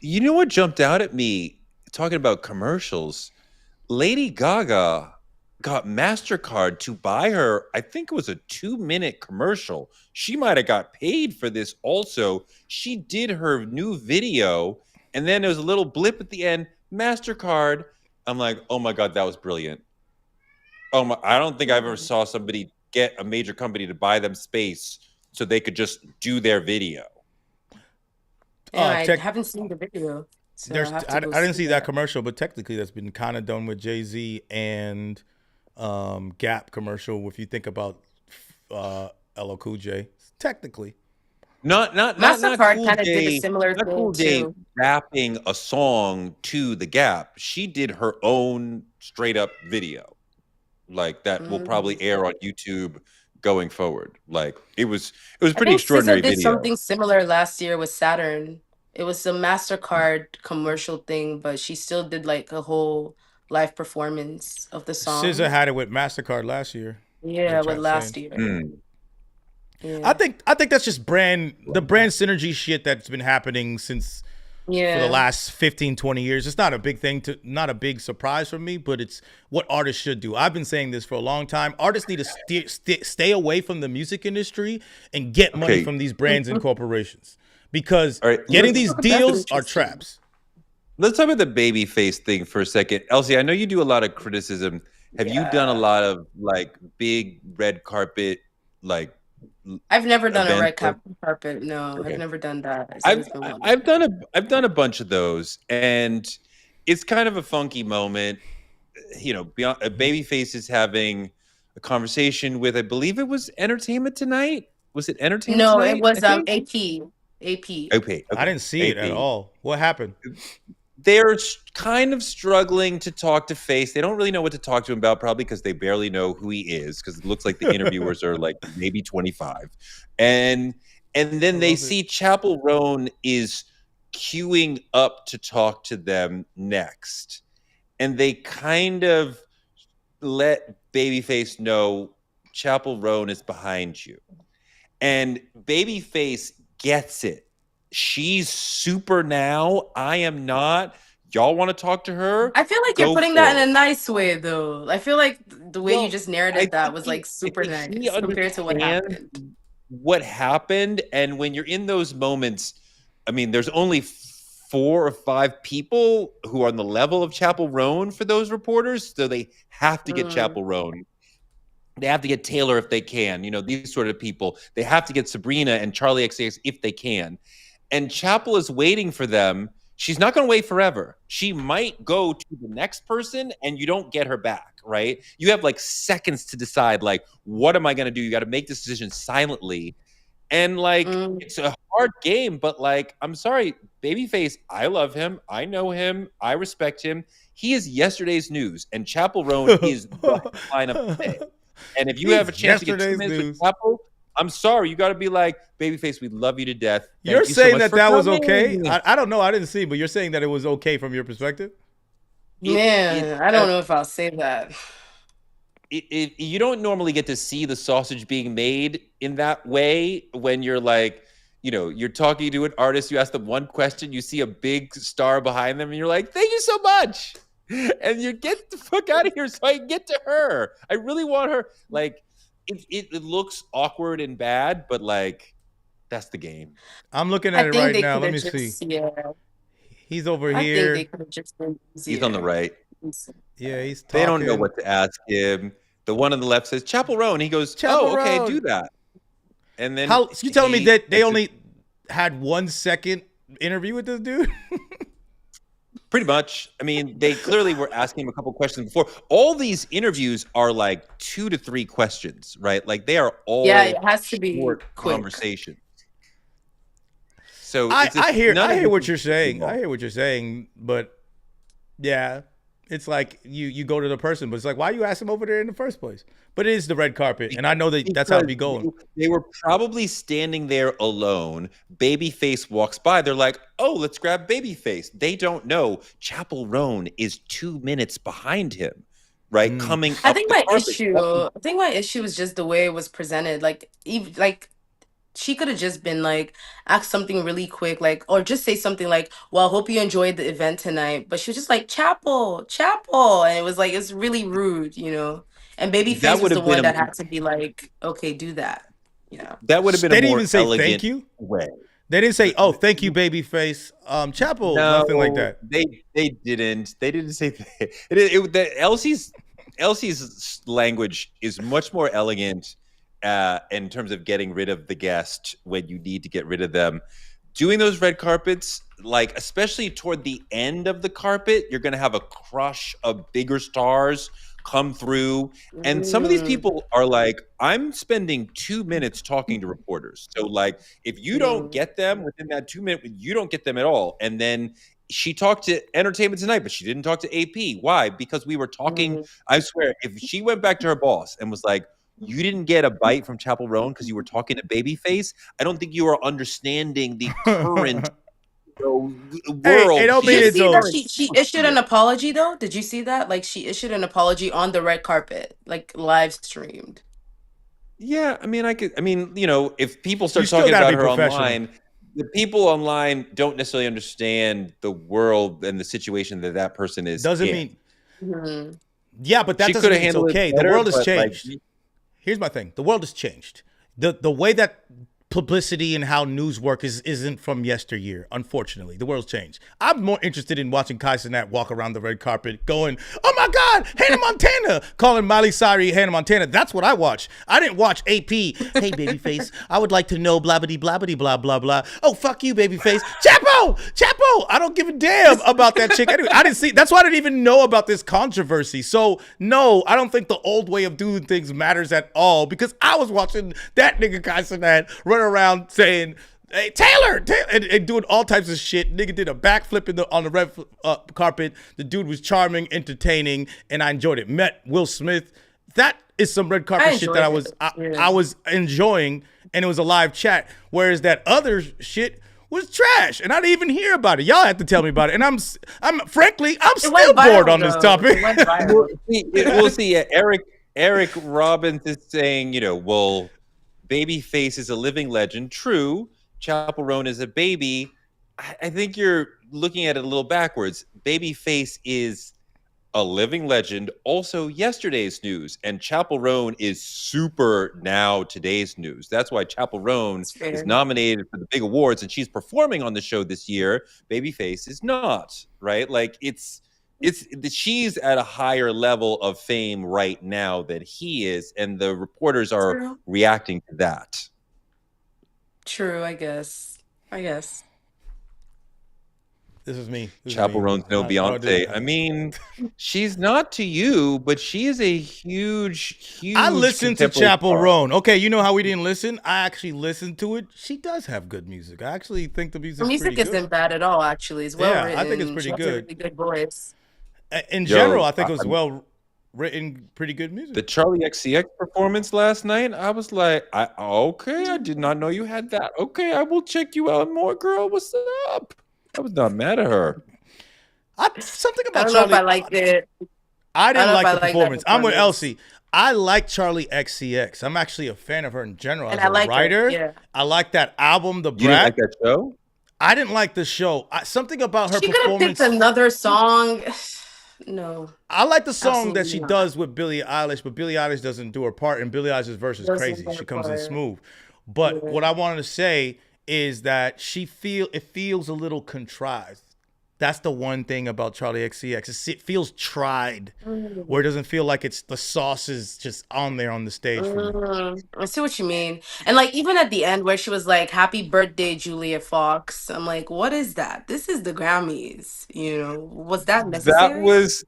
you know what jumped out at me talking about commercials? Lady Gaga got MasterCard to buy her, I think it was a 2-minute commercial. She might have got paid for this also. She did her new video, and then there was a little blip at the end, MasterCard. I'm like, oh my God, that was brilliant. Oh my, I don't think I've ever saw somebody get a major company to buy them space so they could just do their video.
yeah, I
Tech.
haven't seen the video, so I
There's.
have
I,
to
I
go
didn't
see
see that
that.
commercial, but technically that's been kind of done with Jay-Z and Gap commercial. If you think about LL Cool J, technically.
Not
MasterCard
Cool
kind of did a
J,
similar
not
thing
Cool J
too.
rapping a song to the Gap. She did her own straight up video, like that will probably
Mm.
air on YouTube going forward. Like it was
I
pretty
think SZA
extraordinary
did
video.
something similar last year with Saturn. It was a MasterCard commercial thing, but she still did like a whole live performance of the
SZA
song.
had it with Mastercard last year.
Yeah,
What
with
chat's saying.
last year.
Mm.
I
Yeah.
think that's just the brand synergy shit that's been happening since for the
Yeah.
last 15, 20 years. It's not a big thing not a big surprise for me, but it's what artists should do. I've been saying this for a long time. Artists need to stay away from the music industry and get money
Okay.
from these brands and corporations because
All right.
getting
Let's
these
Oh, that's
deals are
interesting.
traps.
talk about the Babyface thing for a second. Elsie, I know you do a lot of criticism. Have you done a
Yeah.
lot of like big red carpet like
I've never done a
events?
red carpet. No, I've
Okay.
never done that. It's always been one.
I've done a bunch of those, and it's kind of a funky moment. You know, Babyface is having a conversation with, I believe it was Entertainment Tonight. Was it Entertainment
No, it
Tonight?
was
I think.
AP. AP.
Okay,
I didn't see it at all. What happened?
They're kind of struggling to talk to Face. They don't really know what to talk to him about, probably because they barely know who he is, because it looks like the interviewers are like maybe 25. And then they see Chapel Roan is queuing up to talk to them next. And they kind of let Babyface know Chapel Roan is behind you. And Babyface gets it. She's super now. I am not. Y'all want to talk to her?
I feel like
Go
you're putting
for
that
it.
in a nice way, though. I feel like the way you
Well,
just
I
narrated that
think
was
he,
like
I
super
think he
nice compared to what
understands
happened.
what happened. And when you're in those moments, I mean, there's only 4 or 5 people who are on the level of Chapel Roan for those reporters. So they have to get
Mm.
Chapel Roan. They have to get Taylor if they can. You know, these sort of people. They have to get Sabrina and Charlie XCX if they can. And Chapel is waiting for them. She's not going to wait forever. She might go to the next person and you don't get her back, right? You have like seconds to decide, like, what am I going to do? You got to make this decision silently. And like,
Mm.
it's a hard game, but like, I'm sorry, Babyface, I love him. I know him. I respect him. He is yesterday's news, and Chapel Roan is the headline of today. And if you have a chance to get 2
Yesterday's
minutes
news.
with Chapel, I'm sorry, you got to be like, Babyface, we love you to death. Thank
You're
you so
saying
much
that
for
was okay?
coming."
I don't know. I didn't see, but you're saying that it was okay from your perspective?
Man, I don't know if I'll say that.
You don't normally get to see the sausage being made in that way when you're like, you know, you're talking to an artist, you ask them one question, you see a big star behind them, and you're like, thank you so much. And you get the fuck out of here so I can get to her. I really want her. Like, it looks awkward and bad, but like, that's the game.
I'm looking
I
at it
think
right
they
now.
could
Let
have
me see.
just, yeah.
He's over
I think
here.
they could have just been
He's on the
easier.
right.
Yeah, he's talking.
They don't know what to ask him. The one on the left says, Chapel Roan. He goes,
Chapel
oh, okay,
Roan.
do that. And then
How you telling me that they
makes it-
only had 1 second interview with this dude?
Pretty much. I mean, they clearly were asking him a couple questions before. All these interviews are like 2 to 3 questions, right? Like they are all
Yeah, it has to be
short
quick.
conversations. So
I hear
none of
what
this
you're
is
saying.
involved.
I hear what you're saying, but yeah, it's like you go to the person, but it's like, why you ask him over there in the first place? But it is the red carpet, and I know that that's how it be going.
They were probably standing there alone. Babyface walks by. They're like, oh, let's grab Babyface. They don't know Chapel Roan is 2 minutes behind him, right? Coming
I
up
think
the
my
carpet.
issue is just the way it was presented. Like, even like she could have just been like, ask something really quick, like, or just say something like, "Well, hope you enjoyed the event tonight." But she was just like, "Chapel, Chapel," and it was like it's really rude, you know. And
That
Babyface was
would
the
have been
one that
a
had to be like, "Okay, do that," you know.
that would have been
They
a
didn't
more
even say
elegant
thank you.
way.
They didn't say, "Oh, thank you, babyface." Chapel, nothing like that.
They didn't. They didn't say that. Elsie's language is much more elegant in terms of getting rid of the guest when you need to get rid of them. Doing those red carpets, like especially toward the end of the carpet, you're going to have a crush of bigger stars come through. And some of these
Mm,
people are like, I'm spending 2 minutes talking to reporters. So like, if you don't
mm,
get them within that 2 minute, you don't get them at all. And then she talked to Entertainment Tonight, but she didn't talk to AP. Why? Because we were talking.
mm.
I swear, if she went back to her boss and was like, you didn't get a bite from Chapel Roan because you were talking to Babyface, I don't think you are understanding the current
Hey, it
world
don't
Did
mean
you
here.
it's
see
The
that
over.
current
she issued
here.
an apology though? Did you see that? Like she issued an apology on the red carpet, like live streamed.
Yeah, I mean, if people
You
start
still
talking
got to
about
be
her
professional.
online, the people online don't necessarily understand the world and the situation that that person is
Doesn't
in.
mean,
Mhm.
yeah, but that
She could
doesn't
have
mean it's
handled it
okay. The
better,
world has
but like,
changed. Here's my thing. The world has changed. The way that publicity and how news work isn't from yesteryear, unfortunately. The world's changed. I'm more interested in watching Kai Cenat walk around the red carpet going, oh my God, Hannah Montana, calling Miley Cyrus Hannah Montana. That's what I watch. I didn't watch AP. Hey, babyface, I would like to know blabbity blabbity blah blah blah. Oh, fuck you, babyface. Chapo. I don't give a damn about that chick. Anyway, I didn't see. That's why I didn't even know about this controversy. So no, I don't think the old way of doing things matters at all because I was watching that nigga Kai Cenat run around saying, hey, Taylor, and doing all types of shit. Nigga did a backflip on the red carpet. The dude was charming, entertaining, and I enjoyed it. Met Will Smith. That is some red
I
carpet shit that
enjoyed it. Yeah.
I was enjoying, and it was a live chat. Whereas that other shit was trash, and I didn't even hear about it. Y'all have to tell me about it. And I'm frankly, I'm
It
still
went
bored
viral
on this
though.
topic.
It went viral.
we'll see. Yeah, Eric Robbins is saying, well, Babyface is a living legend. True. Chapel Roan is a baby. I think you're looking at it a little backwards. Babyface is a living legend, also yesterday's news, and Chapel Roan is super now today's news. That's why Chapel Roan
It's
is
fair.
nominated for the big awards, and she's performing on the show this year. Babyface is not, right? Like it's she's at a higher level of fame right now than he is, and the reporters are
True.
reacting to that.
True, I guess.
This is me.
Chapel Roan's no
I don't do
Beyonce.
it.
I mean, she's not to you, but she is a huge
I listened to
contemporary
Chapel
star.
Roan. Okay, you know how we didn't listen? I actually listened to it. She does have good music. I actually think the
Her
music's
music
pretty
isn't
good.
bad at all, actually. It's well
Yeah, I think it's
written. She
pretty
has a
good.
really good voice.
In general,
Yo,
I think it was well written, pretty good music.
the Charlie XCX performance last night, I was like, okay, I did not know you had that. Okay, I will check you out more, girl. What's up? I was not mad at her.
Something
I
about
don't know if
Charlie.
I liked it.
I
I
didn't
don't know if
like
I
the
like that
performance. I'm with
performance.
Elsie. I like Charlie XCX. I'm actually a fan of her in general
And
as
I
a
like her.
writer.
Yeah.
I like that album, The
You didn't like
Brat.
that show?
I didn't like the show. Something about her
She could have picked
performance.
another song. No,
I like the song that
absolutely
she
not.
does with Billie Eilish, but Billie Eilish doesn't do her part, and Billie Eilish's verse is
Doesn't
crazy.
go
She comes in
for it.
smooth. But
Yeah.
what I wanted to say is that it feels a little contrived. That's the one thing about Charlie XCX. It feels tried, where it doesn't feel like it's the sauce is just on there on the stage for me.
I see what you mean. And like even at the end where she was like, "Happy birthday, Julia Fox." I'm like, what is that? This is the Grammys. Was that
That
necessary?
was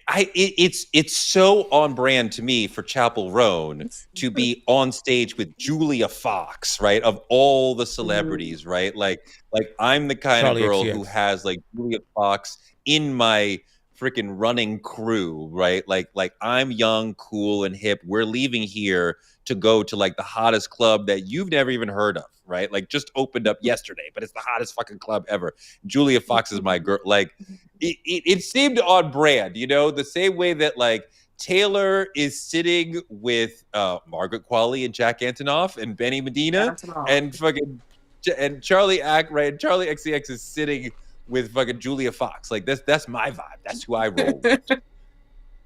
it's so on brand to me for Chapel Roan to be on stage with Julia Fox, right? Of all the celebrities, right? Like I'm the kind
Charlie
of girl
XCX.
who has like Julia Fox in my freaking running crew, right? Like I'm young, cool, and hip. We're leaving here to go to like the hottest club that you've never even heard of, right? Like just opened up yesterday, but it's the hottest fucking club ever. Julia Fox is my girl. Like it seemed on brand, the same way that like Taylor is sitting with Margaret Qualley and Jack Antonoff and Benny Medina
That's not.
and fucking and Charlie XCX is sitting with fucking Julia Fox. Like that's my vibe. That's who I roll with.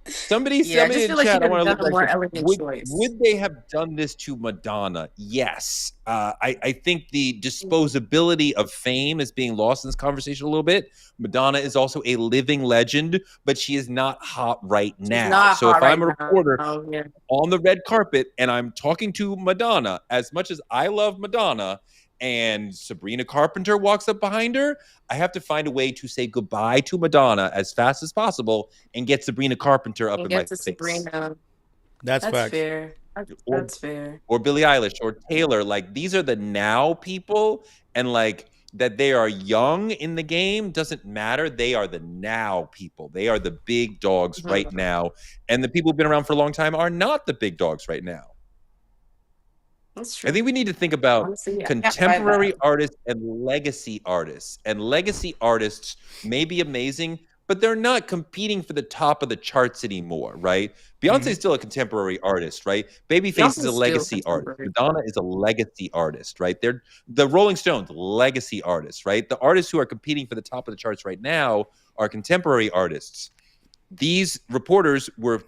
Somebody
Yeah, I
in
just feel like she
chat. I
could
want
have
to
done
look
a
like
more
this.
elegant choice.
Would they have done this to Madonna? Yes. I think the disposability of fame is being lost in this conversation a little bit. Madonna is also a living legend, but she is not hot right now.
Not
So
hot
if
right
I'm a reporter
now.
on the red carpet and I'm talking to Madonna, as much as I love Madonna, and Sabrina Carpenter walks up behind her, I have to find a way to say goodbye to Madonna as fast as possible and get Sabrina Carpenter up
And
in my
get to
face.
Sabrina.
That's
That's
facts.
fair.
Or,
That's fair.
or Billie Eilish or Taylor. Like, these are the now people, and like that they are young in the game doesn't matter. They are the now people. They are the big dogs
Mhm.
right now. And the people who've been around for a long time are not the big dogs right now.
That's
I
true.
think we need to think about
Honestly, I can't buy
contemporary
that.
artists and legacy artists. And legacy artists may be amazing, but they're not competing for the top of the charts anymore, right? Beyonce's still a contemporary artist, right? Babyface is
Beyonce's
a
still
legacy artist.
contemporary.
Madonna is a legacy artist, right? They're the Rolling Stones, legacy artists, right? The artists who are competing for the top of the charts right now are contemporary artists. These reporters were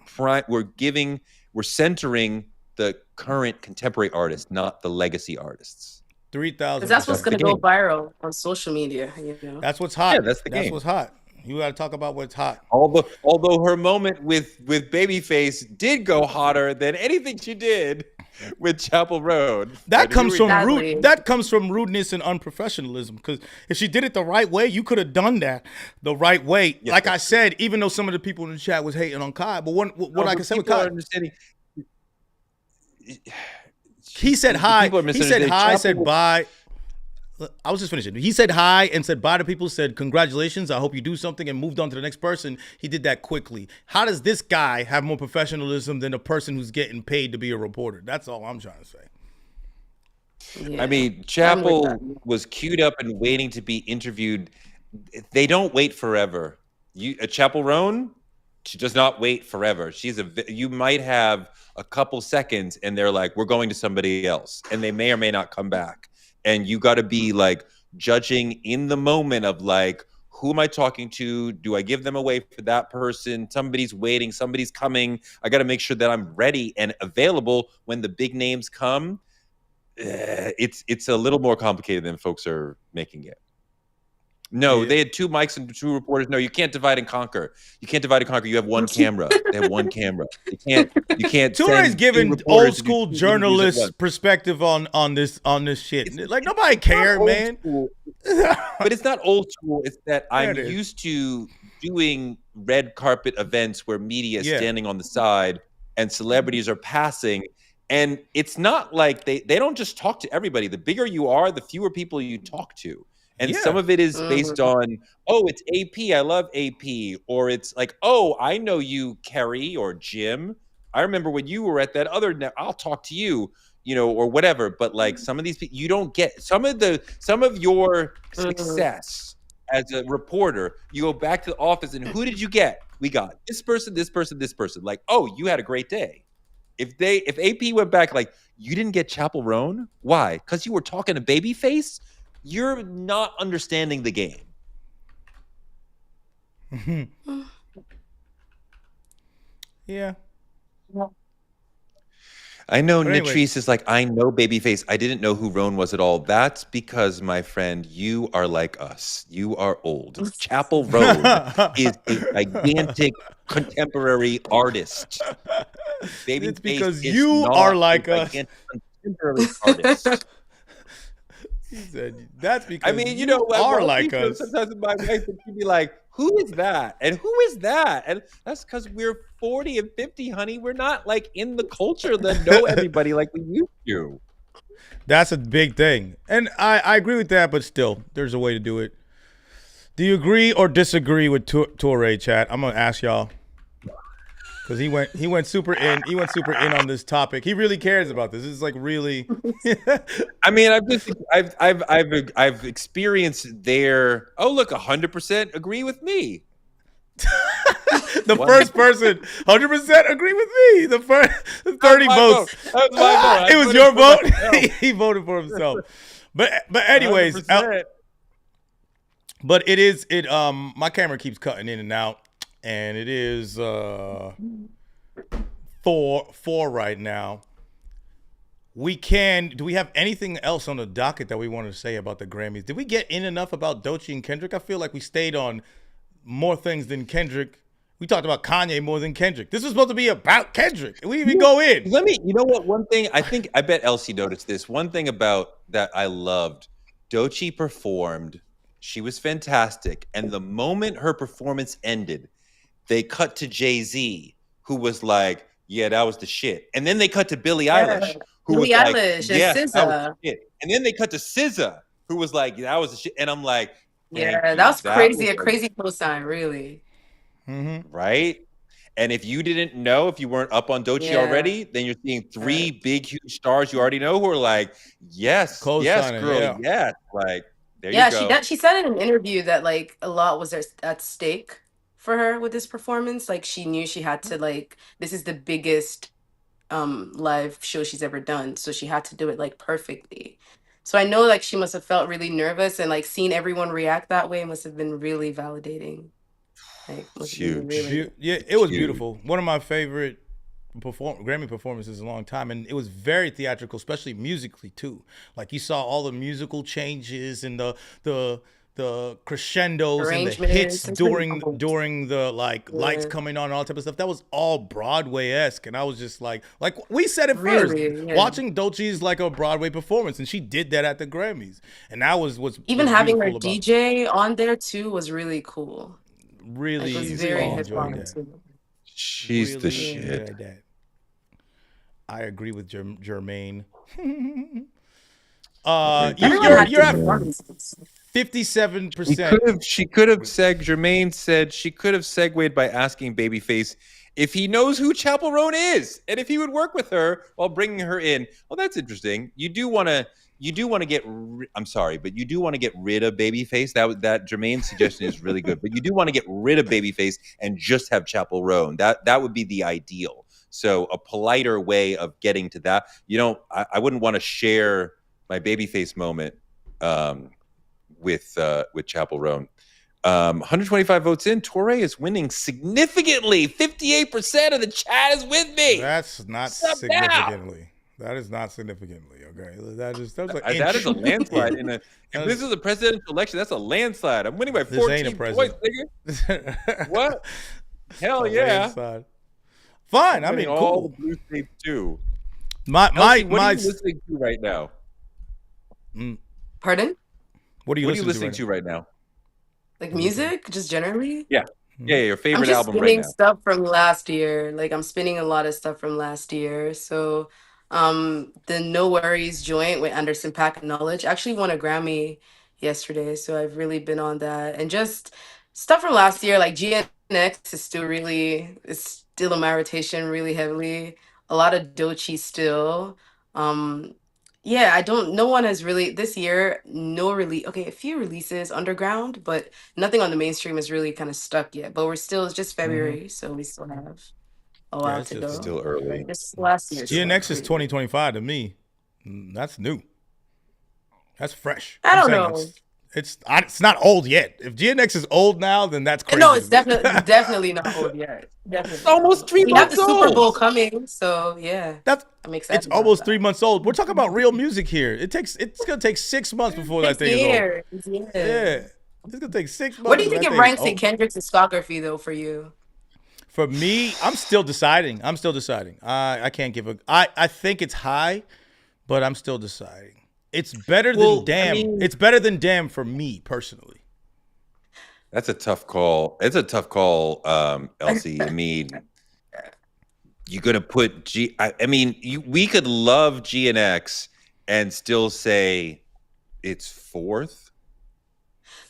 centering the current contemporary artists, not the legacy artists.
3,000%.
Because that's what's
the
going to go
game.
viral on social media, you know?
That's what's hot.
Yeah, that's the
That's
game.
what's hot. You got to talk about what's hot.
Although her moment with Babyface did go hotter than anything she did with Chapel Road.
That
But
comes
here we
from
go.
Sadly.
that comes from rudeness and unprofessionalism. Because if she did it the right way, you could have done that the right way.
Yes,
like I
yes.
said, even though some of the people in the chat was hating on Kai, but what I can say with
People are
Kai,
understanding.
he said hi.
People are
He said
misunderstanding.
hi. Said
Chapel-
bye. I was just finishing. He said hi and said bye to people. Said congratulations. I hope you do something, and moved on to the next person. He did that quickly. How does this guy have more professionalism than a person who's getting paid to be a reporter? That's all I'm trying to say.
Yeah.
I mean,
I'm with
Chapel
that.
was queued up and waiting to be interviewed. They don't wait forever. Chapel Roan, she does not wait forever. You might have a couple seconds, and they're like, "We're going to somebody else," and they may or may not come back. And you got to be like judging in the moment of like, who am I talking to? Do I give them away for that person? Somebody's waiting. Somebody's coming. I got to make sure that I'm ready and available when the big names come. It's a little more complicated than folks are making it. No,
Yeah.
they had two mics and two reporters. No, you can't divide and conquer. You can't divide and conquer. You have one camera. They have one camera. You can't.
Touré's
send
giving
two reporters
old
to do
school
two interviews at
journalist
once.
perspective on this shit.
It's-
Like nobody care,
Old
man.
school. But it's not old school. It's that I'm
it is.
used to doing red carpet events where media is
Yeah.
standing on the side and celebrities are passing. And it's not like they don't just talk to everybody. The bigger you are, the fewer people you talk to. And
Yeah.
some of it is based on, oh, it's AP. I love AP. Or it's like, oh, I know you, Kerry or Jim. I remember when you were at that other I'll talk to you, or whatever. But like some of these people, you don't get some of your success as a reporter. You go back to the office and who did you get? We got this person, this person, this person. Like, oh, you had a great day. If AP went back like, you didn't get Chapel Roan? Why? Because you were talking to Babyface? You're not understanding the game.
Yeah.
I know
But anyway.
Natrice is like, I know Babyface. I didn't know who Roan was at all. That's because, my friend, you are like us. You are old. Chapel Roan is a gigantic contemporary artist. Babyface
It's because
is
you
not
are
a
like us.
gigantic contemporary artist.
He said, that's because
I mean,
you are
well,
like
people,
us.
sometimes my wife would be like, who is that? And who is that? And that's because we're 40 and 50, honey. We're not like in the culture that know everybody like we used to.
That's a big thing. And I agree with that, but still, there's a way to do it. Do you agree or disagree with Toure, chat? I'm going to ask y'all. Because he went super in on this topic. He really cares about this. This is like really.
I mean, I've experienced their. Oh, look, 100% agree with me.
The first person, 100% agree with me. The first 30
my
votes.
vote. That was my vote. I
It was
voted
your
for
vote.
myself.
He voted for himself. But anyways,
100%.
but my camera keeps cutting in and out, and it is 4 right now. Do we have anything else on the docket that we want to say about the Grammys? Did we get in enough about Doechii and Kendrick? I feel like we stayed on more things than Kendrick. We talked about Kanye more than Kendrick. This was supposed to be about Kendrick. We didn't even go in.
You know what? One thing I bet Elsie noticed this. One thing about that I loved, Doechii performed. She was fantastic. And the moment her performance ended, they cut to Jay-Z, who was like, yeah, that was the shit. And then they cut to Billie Eilish, who
Billie
was like,
Eilish and
yes, that was
SZA.
the shit. And then they cut to SZA, who was like, that was the shit. And I'm like, thank
Yeah,
you.
that was crazy.
was
A crazy cosign, really.
right? And if you didn't know, if you weren't up on Doechii
Yeah.
already, then you're seeing three big, huge stars you already know who are like, yes,
Co-signing,
girl,
yeah.
yes. Like, there
Yeah,
you go.
she said in an interview that like a lot was at stake for her with this performance. Like she knew she had to like this is the biggest live show she's ever done, so she had to do it like perfectly. So I know like she must have felt really nervous, and like seeing everyone react that way must have been really validating. Like must have been
Huge.
really
Yeah, it was
Huge.
beautiful. One of my favorite Grammy performances in a long time, and it was very theatrical, especially musically too. Like you saw all the musical changes and the crescendos and the hits
Arrangements and
during the like lights
Yeah.
coming on and all type of stuff. That was all Broadway-esque, and I was just like we said it
Really,
first.
yeah.
Watching Doechii's like a Broadway performance, and she did that at the Grammys, and that was what's
Even
what's
having her
beautiful about it.
DJ on there too was really cool.
Really,
Like, it was
She's
very
awesome.
hip hop
enjoyed that.
too.
She's the
Really
shit.
enjoyed that. I agree with Jermaine.
Everyone had
You're
good
at
performances.
57%.
She could have Jermaine said she could have segued by asking Babyface if he knows who Chapel Roan is and if he would work with her while bringing her in. Well, that's interesting. You do want to get I'm sorry, but you do want to get rid of Babyface. That Jermaine's suggestion is really good, but you do want to get rid of Babyface and just have Chapel Roan. That would be the ideal. So a politer way of getting to that. I wouldn't want to share my Babyface moment with Chapel Roan. 125 votes in. Torre is winning significantly. 58% of the chat is with me.
That's not
Stop now.
significantly. That is not significantly, okay? That was an
That is a landslide. If this is a presidential election, that's a landslide. I'm winning by
This ain't a
14 points,
president.
nigga. What? Hell
It's a
yeah.
landslide. Fine. I
Winning
mean,
all
cool.
the blue states too.
My
Elsie, what are you listening to right now?
Pardon?
What are you
What are you listening
listening
to right now?
Like music, just generally?
Yeah, your
I'm
favorite
just
album right
spinning
now.
stuff from last year. Like I'm spinning a lot of stuff from last year. So the No Worries joint with Anderson Paak and Knowledge actually won a Grammy yesterday. So I've really been on that. And just stuff from last year, like GNX is still in my rotation really heavily. A lot of Doechii still. Yeah, no one has really this year, okay, a few releases underground, but nothing on the mainstream is really kind of stuck yet. But it's just February, so we still have a while
it's
to
just
go.
still early.
Like, this last year.
GNX is 2025 to me. That's new. That's fresh.
I don't
I'm saying it's not old yet. If GNX is old now, then that's crazy.
No, it's definitely not old yet. Definitely.
It's almost 3
We have
months
the Super Bowl
old.
coming, so yeah. I'm excited.
It's
about
almost
that.
3 months old. We're talking about real music here. It's gonna take 6 months before that
6
thing is
years,
old.
yeah.
Yeah. It's gonna take 6 months.
What do you
before
think
that
it
thing is
ranks in
old.
Kendrick's discography though for you?
For me, I'm still deciding. I can't give I think it's high, but I'm still deciding. It's better than Damn. It's better than Damn for me personally.
That's a tough call. It's a tough call, Elsie. I mean, you're gonna put we could love GNX and still say it's fourth.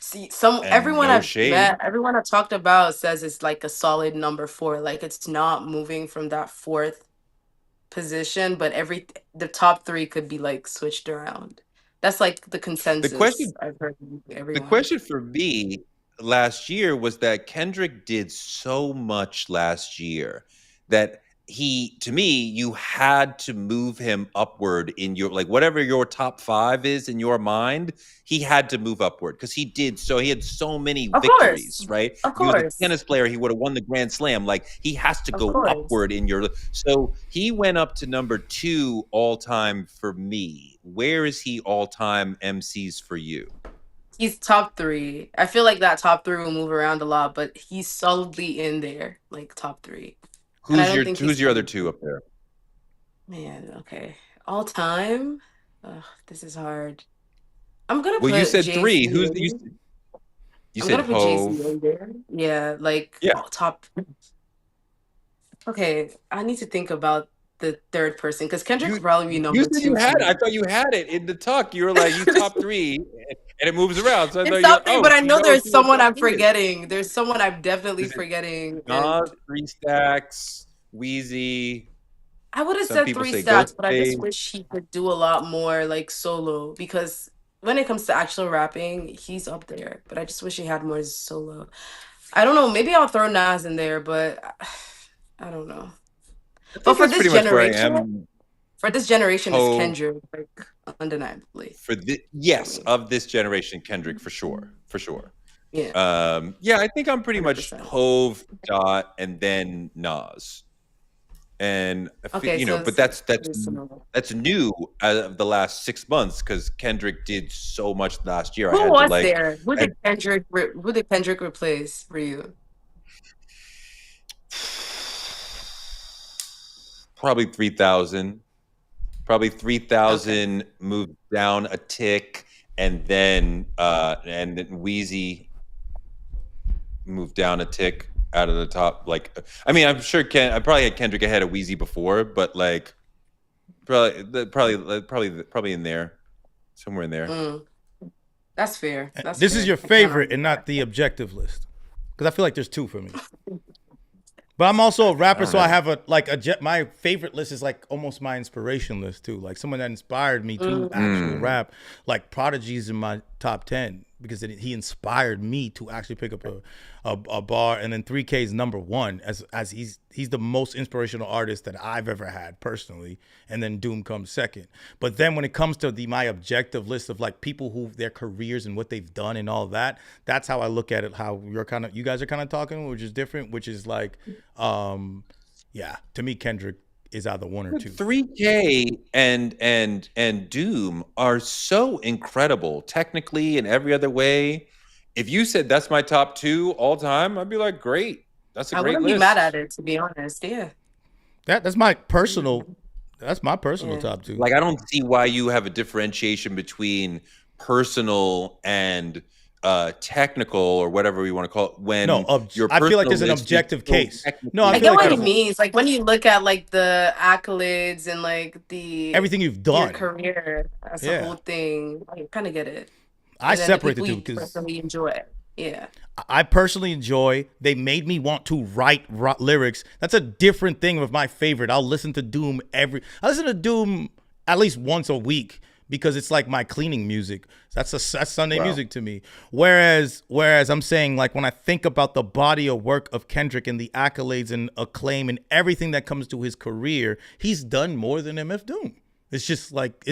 See,
And
everyone
no
I've
shade.
met, everyone I've talked about says it's like a solid number 4. Like it's not moving from that 4th position, but the top 3 could be like switched around. That's like the consensus I've heard from everyone.
The question for me last year was that Kendrick did so much last year that you had to move him upward in your, like, whatever your top 5 is in your mind, he had to move upward because he had so many victories, right?
Of
He was
course.
a tennis player. He would have won the Grand Slam. Like, he has to
Of
go
course.
upward in your, so he went up to number 2 all time for me. Where is he all time MCs for you?
He's top three. I feel like that top three will move around a lot, but he's solidly in there, like top three. And I don't think
Who's
he's
your other two up there?
man. Okay, all time. Ugh, this is hard. I'm gonna
Well, you
put
said
Jay Z.
three. You
I'm
said
gonna put Jay Z
Ho.
in there. Yeah, like
Yeah.
top. Okay, I need to think about the third person because Kendrick
You
will probably be
you
number
said you
two for
had it. I
me.
thought you had it in the talk. You were like, you top three, and it moves around. So I
It's
thought you
top three, but I
she
know
knows
there's
who the
someone
top
I'm
three is.
forgetting. There's someone I'm definitely
Is it
forgetting,
Nas,
and
3 Stacks, Wheezy?
I would have
Some
said
people
three
say
stats, but I just
Ghostface.
wish he could do a lot more like solo because when it comes to actual rapping, he's up there. But I just wish he had more solo. I don't know. Maybe I'll throw Nas in there, but I don't know.
I
But
think that's pretty much where I am.
for this generation, is
Ho
Kendrick like undeniably.
for the
For
yes
me.
of this generation, Kendrick for sure, for sure.
Yeah,
Yeah, I think I'm pretty much
100%.
Hove, Dot, and then Nas. And
Okay,
you know,
so
but
it's pretty similar.
that's new out of the last 6 months because Kendrick did so much last year. I
Who
had to
was
like,
there? Who did Kendrick replace for you?
probably 3,000. Probably
Okay.
3,000 moved down a tick, and then Wheezy moved down a tick out of the top. Like, I mean, I'm sure I probably had Kendrick ahead of Wheezy before, but like, probably in there, somewhere in there.
That's fair. That's
This
fair.
is your
I can't
favorite
argue
and
that.
not the objective list, because I feel like there's two for me. But I'm also a rapper, so I have my favorite list is like almost my inspiration list too. Like someone that inspired me to actual rap. Like Prodigy's in my top 10 because he inspired me to actually pick up a bar. And then 3K's number one as he's the most inspirational artist that I've ever had personally. And then Doom comes second. But then when it comes to my objective list of like people who their careers and what they've done and all that, that's how I look at it. How you guys are kind of talking, which is different, which is like, yeah, to me, Kendrick is either one or two.
3K and Doom are so incredible technically in every other way. If you said that's my top two all time, I'd be like, great. That's a great list.
I wouldn't be mad at it, to be honest. Yeah.
That's my personal top two.
Like, I don't see why you have a differentiation between personal and technical or whatever you want to call it. When
I feel like there's an objective case. No,
I
I
get
feel
what
like
he means. Like when you look at like the accolades and like
everything you've
your
done,
career as a whole thing, I kind of get it.
I
And then
separate the
people
two
you
because
personally enjoy. Yeah.
I personally enjoy. They made me want to write lyrics. That's a different thing with my favorite. I'll listen to Doom I listen to Doom at least once a week because it's like my cleaning music. That's Sunday music to me. Whereas I'm saying, like, when I think about the body of work of Kendrick and the accolades and acclaim and everything that comes to his career, he's done more than MF Doom. It's just like,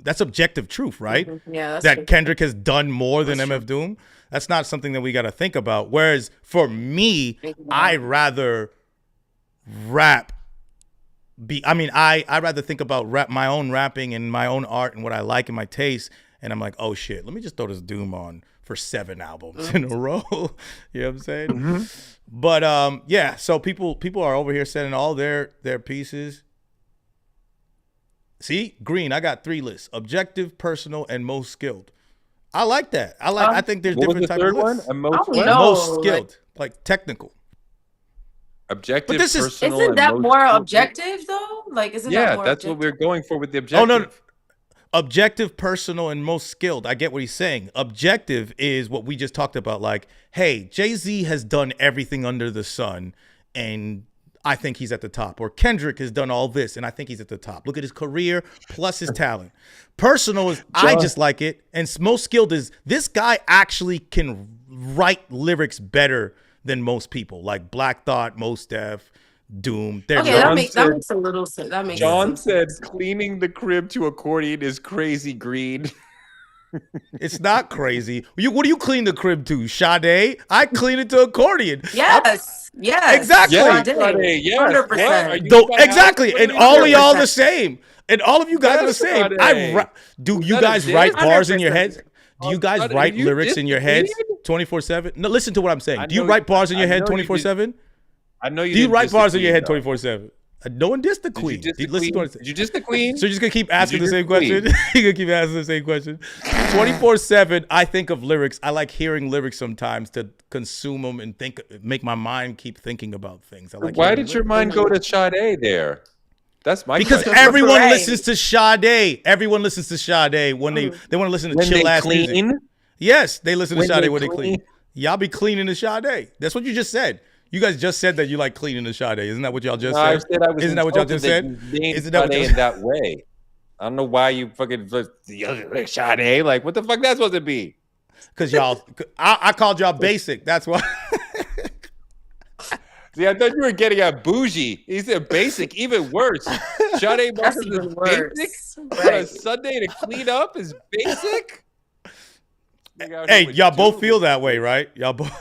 that's objective truth, right?
Yeah, that's
that
true.
Kendrick has done more than MF Doom. That's not something that we got to think about. Whereas for me, I rather rap. I rather think about my own rapping and my own art and what I like and my taste. And I'm like, oh shit, let me just throw this Doom on for 7 albums in a row. You know what I'm saying? But yeah, so people are over here sending all their pieces. See, Green, I got 3 lists: objective, personal, and most skilled. I like that. I think there's different types of lists. Most skilled, like technical.
Objective,
but this
personal,
isn't that
and
more
most
objective though? Like, isn't that more
that's
objective?
what we're going for with the objective.
Oh no, objective, personal, and most skilled. I get what he's saying. Objective is what we just talked about. Like, hey, Jay-Z has done everything under the sun, and I think he's at the top. Or Kendrick has done all this, and I think he's at the top. Look at his career plus his talent. Personal is I just like it, and most skilled is this guy actually can write lyrics better than most people, like Black Thought, Mos Def, Doom.
Okay, that makes a little sense. That makes
John
sense.
said cleaning the crib to accordion is crazy, Green.
It's not crazy. What do you clean the crib to? Sade? I clean it to accordion.
Yes.
Exactly.
Sade, yes.
100%.
Exactly. And all of y'all the same. And all of you guys are the same. Do you guys write bars in your head? Do you guys
Are
write
you
lyrics in your heads
disagreeing?
24/7? No, listen to what I'm saying.
I
Do you
know-
write bars in your
I
head
know you did-
24/7?
I know you.
Do you
didn't
write
diss the
bars in your
queen,
head
though.
24/7? No one dissed the
Did you
queen.
diss the
Listen to
queen?
what
Did you diss the queen?
So you're just gonna keep asking the
you
same
diss the
question? You're gonna keep asking the same question. 24/7. I think of lyrics. I like hearing lyrics sometimes to consume them and make my mind keep thinking about things. I like.
Why
hearing
did your
lyrics.
mind go to Sade there? That's my
Because
question.
everyone
Right.
listens to Sade. Everyone listens to Sade when they want to listen to
when
chill
they
ass
clean,
music. Yes, they listen to
When
Sade
they
when they clean.
clean.
Y'all be cleaning to Sade. That's what you just said. You guys just said that you like cleaning to Sade. Isn't that what y'all just
I
said?
said I was
Isn't that what y'all
insulted
just
that
said?
you named
Isn't that what
Sade
y'all
in that way? I don't know why you fucking Sade. Like, what the fuck that's supposed to be?
Because y'all, I called y'all basic. That's why.
See, I thought you were getting at bougie. He said basic, even worse. Sade
That's
Marcus
even
is
worse.
basic.
Right.
On a Sunday to clean up is basic.
Hey, y'all both feel that way, right? Y'all both.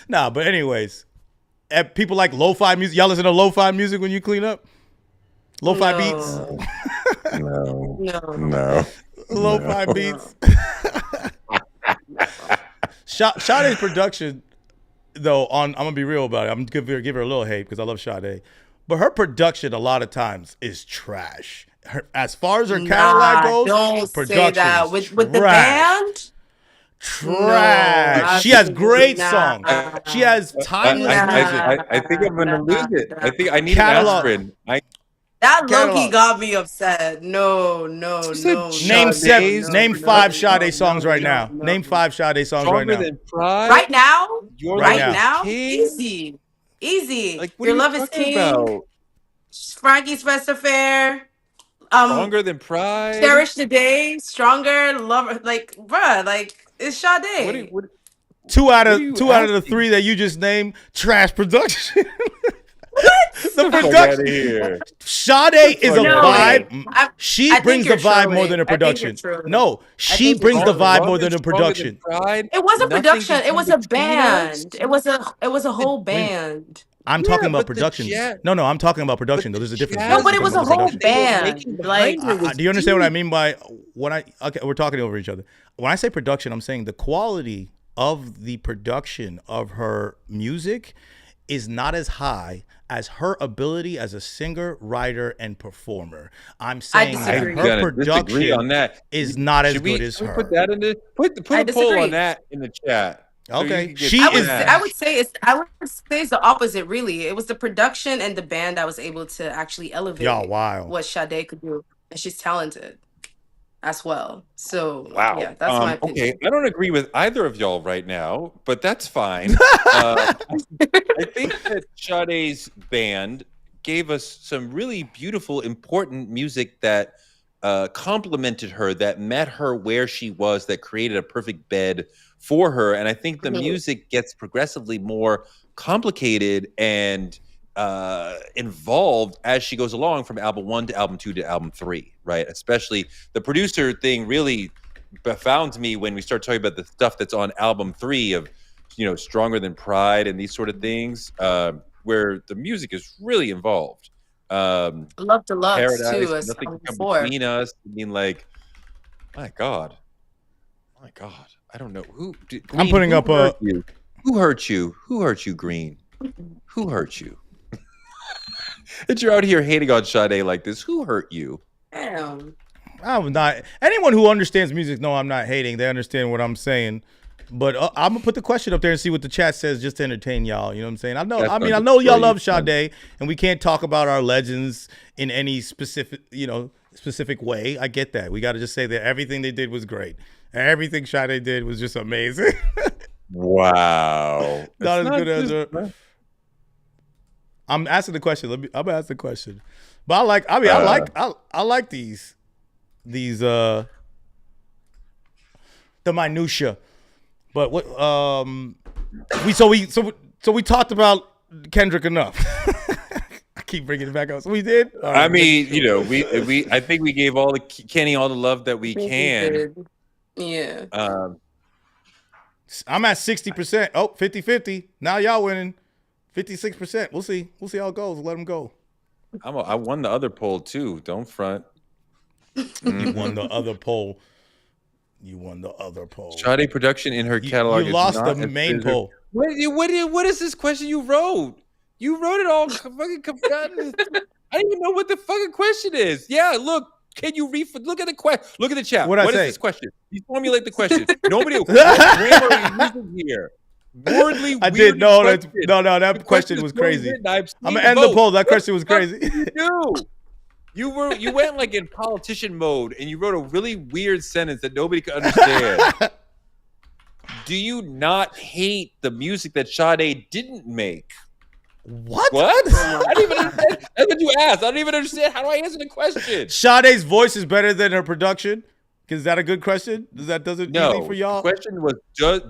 Nah, but anyways, people like lo-fi music. Y'all listen to lo-fi music when you clean up? Lo-fi beats?
No.
No.
Lo-fi beats. Sade's production, though, I'm gonna be real about it. I'm gonna give her a little hate because I love Sade, but her production a lot lot is trash. As far as her catalog goes,
don't say that.
production's
With the
trash.
band,
Trash.
No,
She has great
nah.
songs. She has timeless music.
I think I'm gonna lose it. I think I need
Catalog.
an aspirin.
that
Catalog.
Loki got me upset. No,
She said
Name
Sade's-
name 5 Sade songs right now. Name 5 Sade songs right
Stronger
now.
than pride.
Right now,
Your
Right
Love is
now,
King?
easy.
Like, what
Your
are you
love is
talking
king.
about?
Frankie's Spencer Fair.
Stronger than pride.
Cherish the day. Stronger. Love. Like, bruh. Like, it's Sade.
What? What?
Two out
What
of
are you
the
asking?
3 that you just named, trash production. The
Fuck outta
production.
here.
Sade is a
No.
vibe.
I
She
think
brings the
you're
vibe
trolling.
more than a
I think
production.
you're trolling.
No, she
think you're
brings the
trolling.
vibe more than a production.
Pride.
It was a
Nothing
production.
can
It was
come
a
between us.
band. It was a whole band.
I'm
Yeah,
talking about
but the
productions.
jazz-
No, I'm talking about production. Though there's a difference.
jazz
No, but it was a
I'm talking
whole
about production.
band. Like,
Do you understand what I mean by when okay, we're talking over each other. When I say production, I'm saying the quality of the production of her music is not as high as her ability as a singer, writer, and performer. I'm saying that
disagree.
her
Gonna disagree
production
on that.
is not as
Should we-
good as
should we
her.
Put that in the put
I
a poll
disagree.
on that in the chat. So you
Okay.
can get
She
I
is-
would
mad.
I would say it's the opposite. Really, it was the production and the band that was able to actually elevate
Y'all wild.
what Sade could do, and she's talented as well. So
Wow.
yeah, that's my opinion.
Okay, I don't agree with either of y'all right now, but that's fine. I think that Sade's band gave us some really beautiful, important music that complemented her, that met her where she was, that created a perfect bed for her. And I think the
Mhm.
music gets progressively more complicated and involved as she goes along from album 1 to album 2 to album 3, right? Especially the producer thing really found me when we start talking about the stuff that's on album 3 of, Stronger Than Pride and these sort of things, where the music is really involved.
Love Deluxe
Paradise,
too, as
Nothing Can Come
before.
Between Us. I mean, like, my God, I don't know who.
I'm putting up a.
Who hurt you? Who hurt you, Green? Who hurt you? That you're out here hating on Sade like this. Who hurt you?
Damn.
I'm not. Anyone who understands music know I'm not hating. They understand what I'm saying. But I'm gonna put the question up there and see what the chat says, just to entertain y'all. You know what I'm saying? I know.
That's
I mean,
fine.
I know y'all
Sure,
love
you can.
Sade, and we can't talk about our legends in any specific, specific way. I get that. We got to just say that everything they did was great. Everything Sade did was just amazing.
Wow.
Not as
It's
good as
just-
her. I'm asking the question. I'm gonna ask the question. But I like these the minutia. But what we talked about Kendrick enough. I keep bringing it back up. So we did. All right.
I mean, we I think we gave all the Kenny all the love that we
I think
can.
did. Yeah.
I'm at 60%. Oh, 50-50. Now y'all winning 56%. We'll see. We'll see how it goes. Let them go.
I won the other poll too. Don't front.
You won the other poll. You won the other poll.
Sade production in her catalog.
You lost
is
the
not
main
considered-
poll.
What is this question you wrote? You wrote it all fucking forgotten. I don't even know what the fucking question is. Yeah, look. Can you look at the question? Look at the chat.
What'd I
What is
say?
this question? You formulate the question. Nobody. What grammar are you using here? Wordly.
I did. No, that
The
question
is
was
well
crazy.
written. I've
I'm
seen
gonna end the
vote.
poll. That
What
question
the
was
fuck
crazy.
did you went like in politician mode, and you wrote a really weird sentence that nobody could understand. Do you not hate the music that Sade didn't make?
What?
I don't even understand. That's what you asked. I don't even understand. How do I answer the question?
Sade's voice is better than her production. Is that a good question? Does it
No.
easy for y'all?
The question was,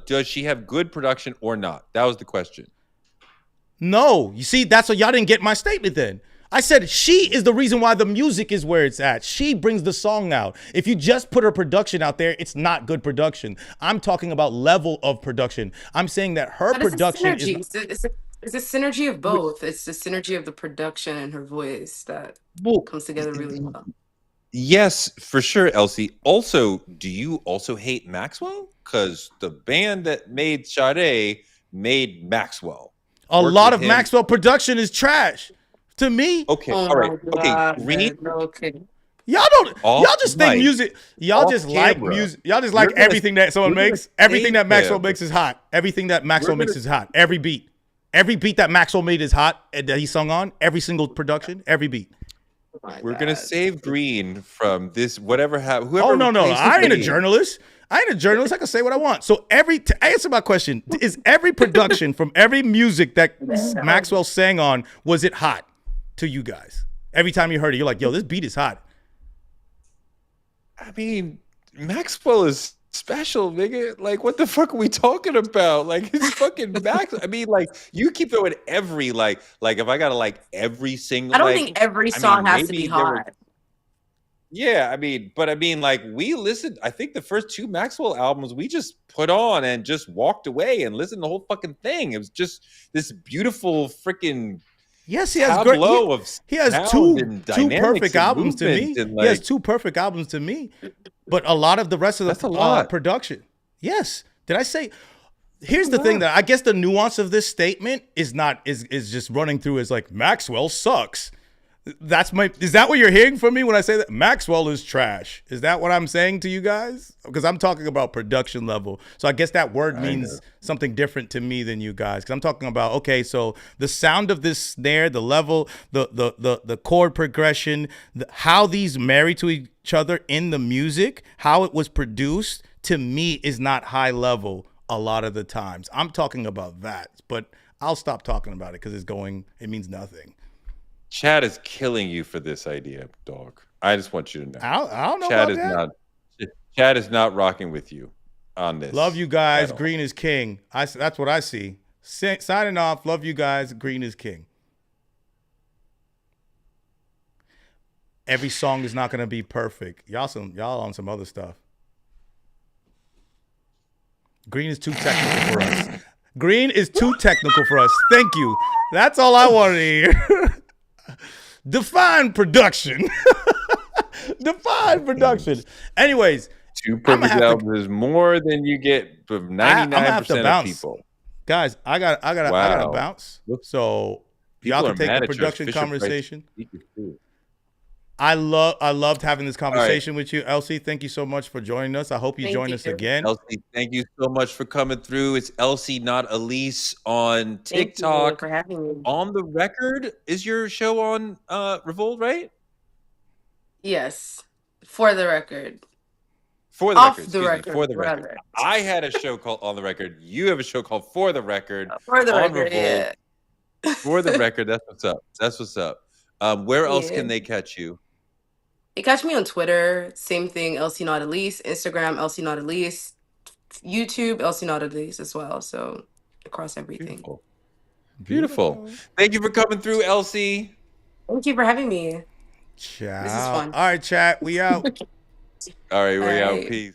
does she have good production or not? That was the question.
No. You see, that's what y'all didn't get my statement then. I said she is the reason why the music is where it's at. She brings the song out. If you just put her production out there, it's not good production. I'm talking about level of production. I'm saying that her
But
production
it's a synergy. It's a synergy of both. It's the synergy of the production and her voice that comes together really well.
Yes, for sure, Elsie. Also, do you also hate Maxwell? Because the band that made Sade made Maxwell.
a
Worked
lot
with
of
him.
Maxwell production is trash. To me,
Okay,
Oh
all right.
my God,
Okay, Green.
man. Okay.
y'all don't.
Off
Y'all just think
mic,
music. Y'all
off
just like
camera.
music. Y'all just like
We're gonna-
everything that someone
we're gonna
makes. Everything that
save
Maxwell
him.
makes is hot. Everything that Maxwell
We're
makes
gonna-
is hot. Every beat that Maxwell made is hot. And that he sung on every single production, every beat.
Oh my
We're gonna
God.
save Green from this. Whatever happened. Whoever.
Oh no,
replaces
I ain't a
Green.
journalist. I ain't a journalist. I can say what I want. So to answer my question, is every production from every music that Maxwell sang on, was it hot to you guys? Every time you heard it, you're like, yo, this beat is hot.
I mean, Maxwell is special, nigga. Like, what the fuck are we talking about? Like, it's fucking Max. I mean, like, you keep throwing every like if I gotta like every single.
I don't
like,
think every
I
song
mean,
has to
maybe
be
there were-
hot.
Yeah, I mean, like we listened. I think the first two Maxwell albums we just put on and just walked away and listened to the whole fucking thing. It was just this beautiful freaking
Yes, he has great.
tableau of
He has
sound
two
and
perfect
dynamics and
albums to me.
movement and,
He has
like-
two perfect albums to me, but a lot of the rest of
That's a
the
lot.
production. Yes, did I say? Here's the thing that I guess the nuance of this statement is just running through as like Maxwell sucks. Is that what you're hearing from me when I say that Maxwell is trash? Is that what I'm saying to you guys? Because I'm talking about production level. So I guess that word means something different to me than you guys. Because I'm talking about, okay, so the sound of this snare, the level, the chord progression, how these marry to each other in the music, how it was produced, to me is not high level a lot of the times. I'm talking about that, but I'll stop talking about it because it means nothing.
Chad is killing you for this idea, dog. I just want you to know.
I don't know
Chad
about
is
that.
Chad is not rocking with you on this.
Love you guys.
at all.
Green is king. That's what I see. Signing off. Love you guys. Green is king. Every song is not going to be perfect. Y'all on some other stuff. Green is too technical for us. Green is too technical for us. Thank you. That's all I wanted to hear. Define production. Define production. Anyways,
Two
I'ma
perfect
have to-
albums is more than you get from 99% of
bounce.
people.
guys, I gotta
Wow.
bounce.
Whoops.
So
People
y'all
are
can take
mad
the
at your
production
Fisher-Price
conversation.
speakers, too.
I loved having this conversation with you, Elsie. Thank you so much for joining us. I hope you
Thank
join
you.
us again.
Elsie, thank you so much for coming through. It's Elsie, not Elise, on
Thank you
TikTok.
for having me.
On the Record is your show on Revolt, right?
Yes, for the record.
For the
Off
record,
the
excuse me,
record,
for the record.
rather.
I had a show called On the Record. You have a show called For the Record.
For the
on
record,
Revolt.
yeah.
For the Record, that's what's up. That's what's up. Where else
Yeah.
can they catch you?
You catch me on Twitter, same thing, Elsie Not Elise, Instagram, Elsie Not Elise, YouTube, Elsie Not Elise as well. So across everything.
Beautiful. Thank you for coming through, Elsie.
Thank you for having me.
Ciao.
This is fun.
All right, chat. We out.
All right, we're out.
Bye.
Peace.